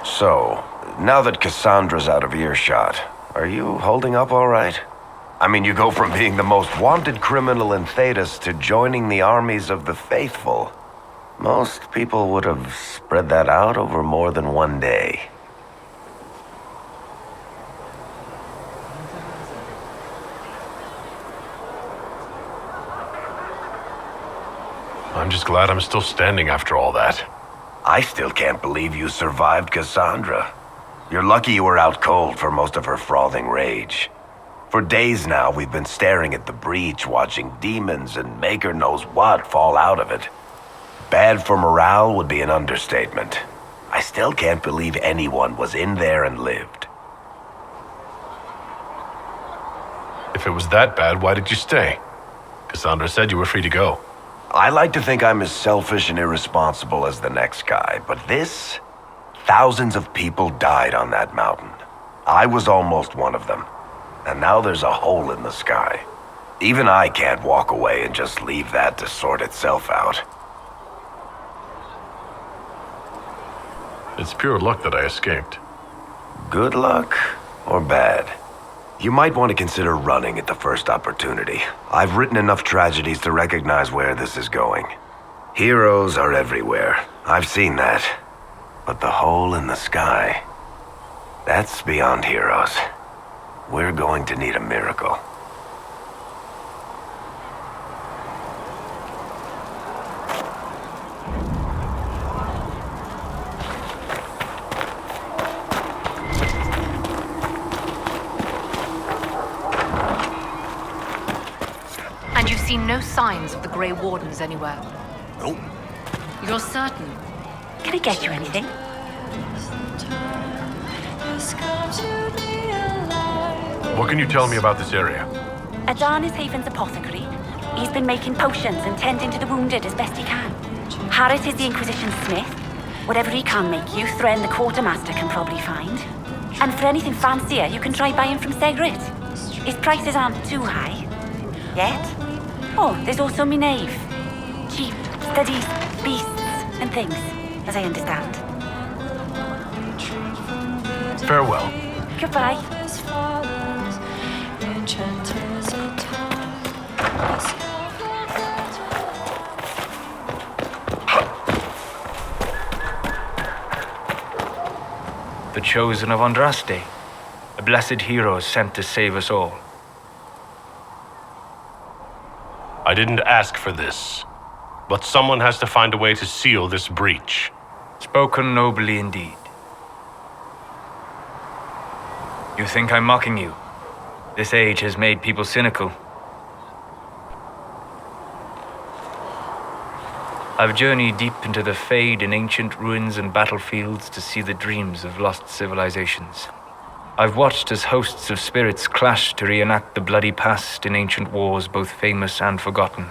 T: So, now that Cassandra's out of earshot, are you holding up all right? I mean, you go from being the most wanted criminal in Thedas to joining the armies of the faithful. Most people would have spread that out over more than one day.
C: I'm just glad I'm still standing after all that.
T: I still can't believe you survived Cassandra. You're lucky you were out cold for most of her frothing rage. For days now, we've been staring at the breach, watching demons and maker knows what fall out of it. Bad for morale would be an understatement. I still can't believe anyone was in there and lived.
C: If it was that bad, why did you stay? Cassandra said you were free to go.
T: I like to think I'm as selfish and irresponsible as the next guy, but this? Thousands of people died on that mountain. I was almost one of them. And now there's a hole in the sky. Even I can't walk away and just leave that to sort itself out.
C: It's pure luck that I escaped.
T: Good luck or bad? You might want to consider running at the first opportunity. I've written enough tragedies to recognize where this is going. Heroes are everywhere. I've seen that. But the hole in the sky, that's beyond heroes. We're going to need a miracle.
M: seen no signs of the Grey Wardens anywhere.
F: Nope.
M: You're certain?
K: Can I get you anything?
C: What can you tell me about this area?
K: Adan is Haven's apothecary. He's been making potions and tending to the wounded as best he can. Harris is the Inquisition smith. Whatever he can make you, Thren the quartermaster can probably find. And for anything fancier, you can try buying from Segrit. His prices aren't too high. Yet. Oh, there's also Minave. Cheap, studies, beasts, and things, as I understand.
C: Farewell.
K: Goodbye.
E: The chosen of Andraste, a blessed hero sent to save us all.
C: I didn't ask for this, but someone has to find a way to seal this breach.
E: Spoken nobly indeed. You think I'm mocking you? This age has made people cynical. I've journeyed deep into the Fade in ancient ruins and battlefields to see the dreams of lost civilizations. I've watched as hosts of spirits clash to reenact the bloody past in ancient wars both famous and forgotten.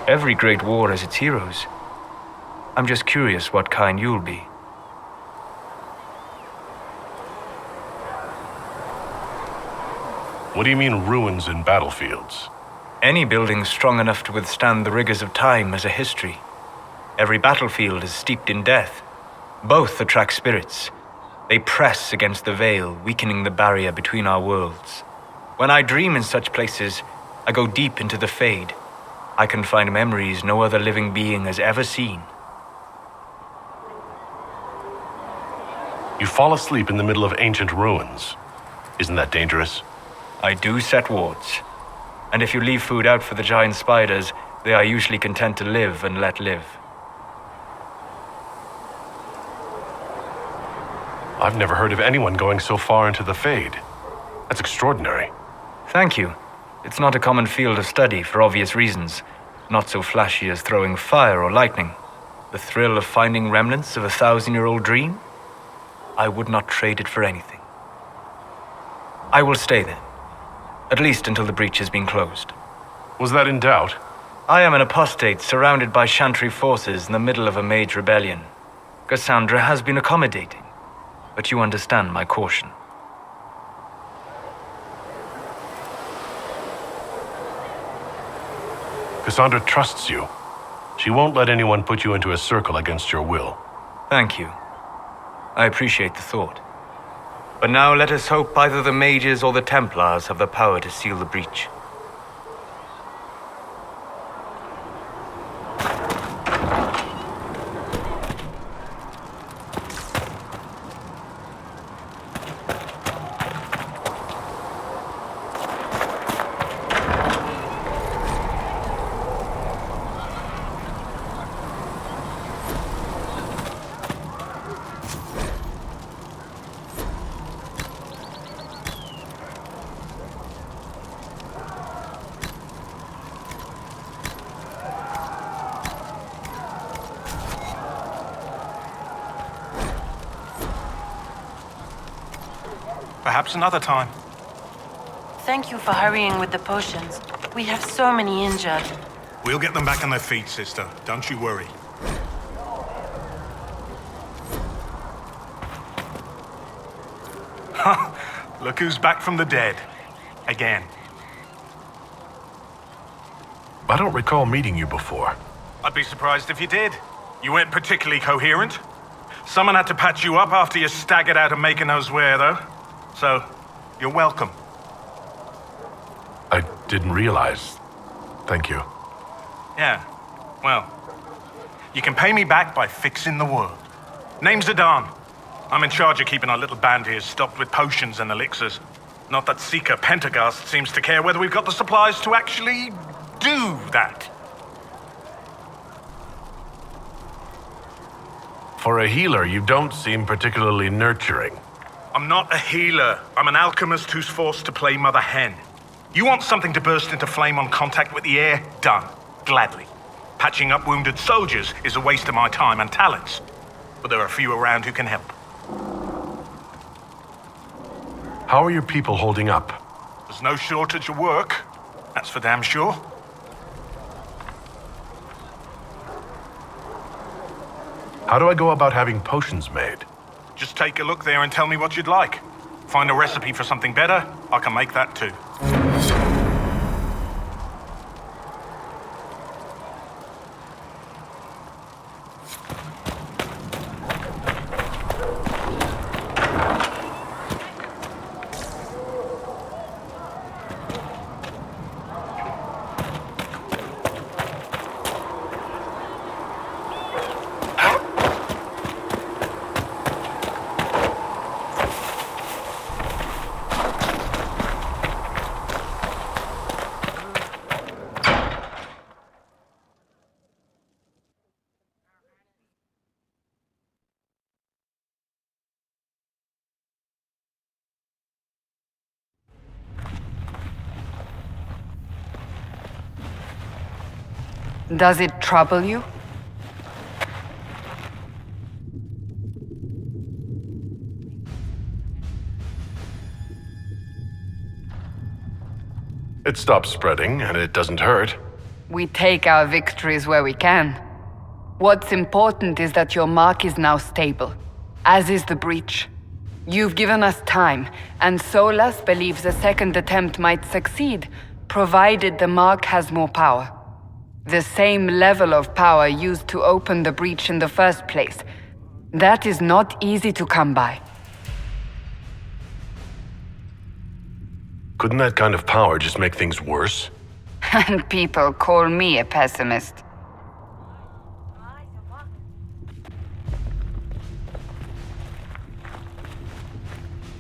E: Every great war has its heroes. I'm just curious what kind you'll be.
C: What do you mean ruins and battlefields?
E: Any building strong enough to withstand the rigors of time has a history. Every battlefield is steeped in death. Both attract spirits. They press against the veil, weakening the barrier between our worlds. When I dream in such places, I go deep into the Fade. I can find memories no other living being has ever seen.
C: You fall asleep in the middle of ancient ruins. Isn't that dangerous?
E: I do set wards. And if you leave food out for the giant spiders, they are usually content to live and let live.
C: I've never heard of anyone going so far into the Fade. That's extraordinary.
E: Thank you. It's not a common field of study for obvious reasons. Not so flashy as throwing fire or lightning. The thrill of finding remnants of a 1,000-year-old dream? I would not trade it for anything. I will stay then. At least until the breach has been closed.
C: Was that in doubt?
E: I am an apostate surrounded by Chantry forces in the middle of a mage rebellion. Cassandra has been accommodating, but you understand my caution.
C: Cassandra trusts you. She won't let anyone put you into a circle against your will.
E: Thank you. I appreciate the thought. But now let us hope either the mages or the Templars have the power to seal the breach.
U: Perhaps another time.
K: Thank you for hurrying with the potions. We have so many injured.
U: We'll get them back on their feet, sister. Don't you worry. Look who's back from the dead. Again.
C: I don't recall meeting you before.
U: I'd be surprised if you did. You weren't particularly coherent. Someone had to patch you up after you staggered out of Mykonos Ware, though. So, you're welcome.
C: I didn't realize. Thank you.
U: Yeah, well, you can pay me back by fixing the world. Name's Adan. I'm in charge of keeping our little band here stocked with potions and elixirs. Not that Seeker Pentagast seems to care whether we've got the supplies to actually do that.
C: For a healer, you don't seem particularly nurturing.
U: I'm not a healer. I'm an alchemist who's forced to play Mother Hen. You want something to burst into flame on contact with the air? Done. Gladly. Patching up wounded soldiers is a waste of my time and talents. But there are few around who can help.
C: How are your people holding up?
U: There's no shortage of work. That's for damn sure.
C: How do I go about having potions made?
U: Just take a look there and tell me what you'd like. Find a recipe for something better, I can make that too.
B: Does it trouble you?
C: It stops spreading, and it doesn't hurt.
B: We take our victories where we can. What's important is that your mark is now stable, as is the breach. You've given us time, and Solas believes a second attempt might succeed, provided the mark has more power. The same level of power used to open the breach in the first place. That is not easy to come by.
C: Couldn't that kind of power just make things worse?
B: And people call me a pessimist.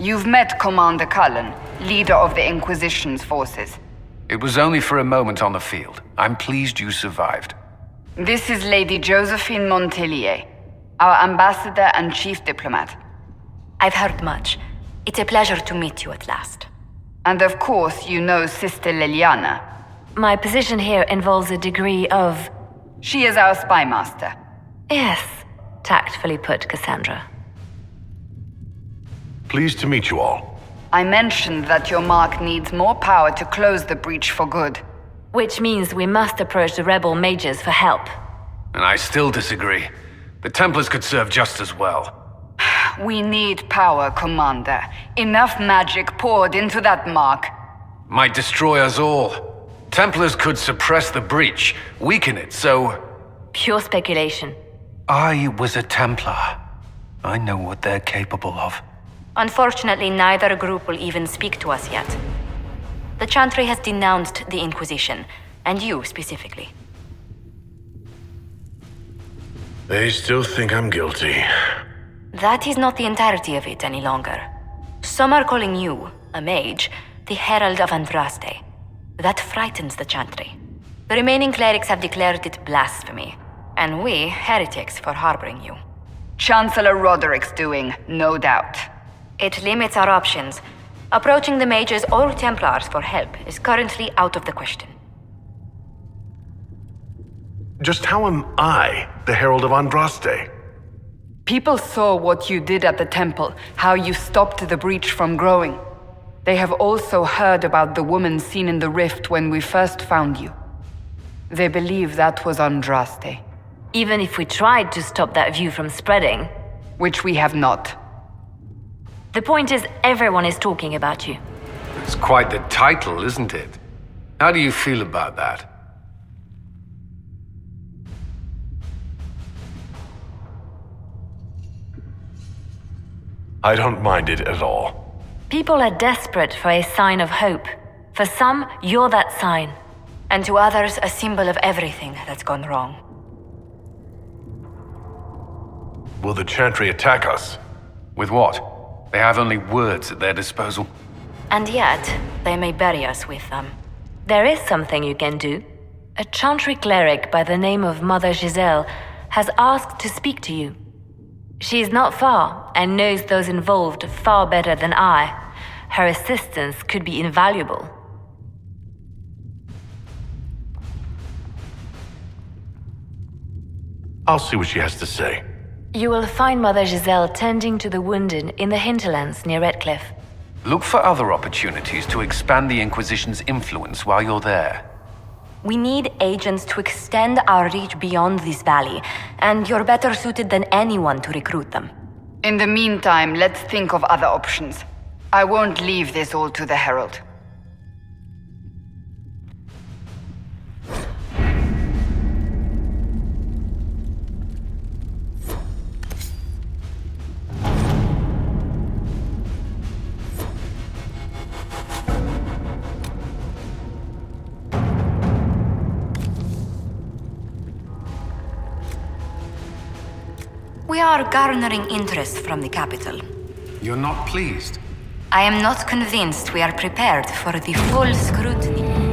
B: You've met Commander Cullen, leader of the Inquisition's forces.
G: It was only for a moment on the field. I'm pleased you survived.
B: This is Lady Josephine Montelier, our ambassador and chief diplomat.
D: I've heard much. It's a pleasure to meet you at last.
B: And of course, you know Sister Liliana.
D: My position here involves a degree of...
B: She is our spy master.
D: Yes, tactfully put, Cassandra.
C: Pleased to meet you all.
B: I mentioned that your mark needs more power to close the breach for good.
D: Which means we must approach the rebel mages for help.
G: And I still disagree. The Templars could serve just as well.
B: We need power, Commander. Enough magic poured into that mark.
G: Might destroy us all. Templars could suppress the breach, weaken it, so...
D: Pure speculation.
G: I was a Templar. I know what they're capable of.
D: Unfortunately, neither group will even speak to us yet. The Chantry has denounced the Inquisition, and you specifically.
C: They still think I'm guilty.
D: That is not the entirety of it any longer. Some are calling you, a mage, the Herald of Andraste. That frightens the Chantry. The remaining clerics have declared it blasphemy, and we, heretics, for harboring you.
B: Chancellor Roderick's doing, no doubt.
D: It limits our options. Approaching the mages or Templars for help is currently out of the question.
C: Just how am I the Herald of Andraste?
B: People saw what you did at the temple, how you stopped the breach from growing. They have also heard about the woman seen in the rift when we first found you. They believe that was Andraste.
D: Even if we tried to stop that view from spreading...
B: Which we have not.
D: The point is, everyone is talking about you.
G: It's quite the title, isn't it? How do you feel about that?
C: I don't mind it at all.
D: People are desperate for a sign of hope. For some, you're that sign. And to others, a symbol of everything that's gone wrong.
C: Will the Chantry attack us?
G: With what? They have only words at their disposal.
D: And yet, they may bury us with them. There is something you can do. A Chantry cleric by the name of Mother Giselle has asked to speak to you. She is not far and knows those involved far better than I. Her assistance could be invaluable.
C: I'll see what she has to say.
D: You will find Mother Giselle tending to the wounded in the hinterlands near Redcliffe.
G: Look for other opportunities to expand the Inquisition's influence while you're there.
K: We need agents to extend our reach beyond this valley, and you're better suited than anyone to recruit them.
B: In the meantime, let's think of other options. I won't leave this all to the Herald.
K: We are garnering interest from the capital.
G: You're not pleased?
K: I am not convinced we are prepared for the full scrutiny.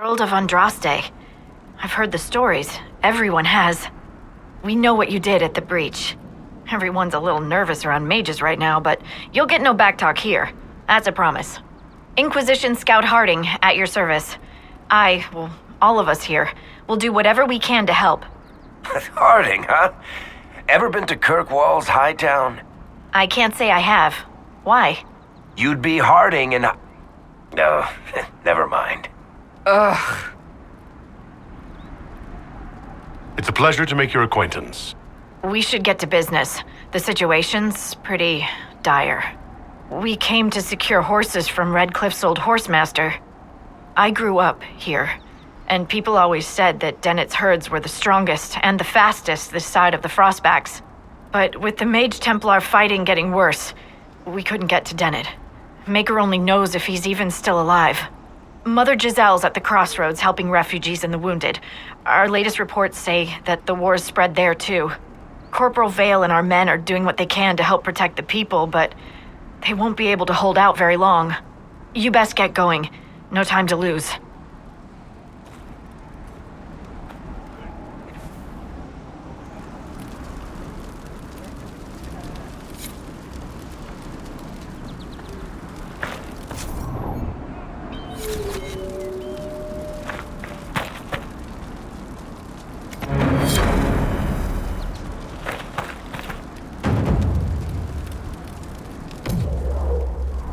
A: Herald of Andraste. I've heard the stories. Everyone has. We know what you did at the breach. Everyone's a little nervous around mages right now, but you'll get no backtalk here. That's a promise. Inquisition Scout Harding, at your service. All of us here. We'll do whatever we can to help.
T: Harding, huh? Ever been to Kirkwall's Hightown?
A: I can't say I have. Why?
T: You'd be Harding and... No, never mind.
B: Ugh.
C: It's a pleasure to make your acquaintance.
A: We should get to business. The situation's pretty dire. We came to secure horses from Redcliffe's old horsemaster. I grew up here, and people always said that Dennett's herds were the strongest and the fastest this side of the Frostbacks. But with the Mage Templar fighting getting worse, we couldn't get to Dennett. Maker only knows if he's even still alive. Mother Giselle's at the crossroads helping refugees and the wounded. Our latest reports say that the war's spread there too. Corporal Vale and our men are doing what they can to help protect the people, but they won't be able to hold out very long. You best get going. No time to lose.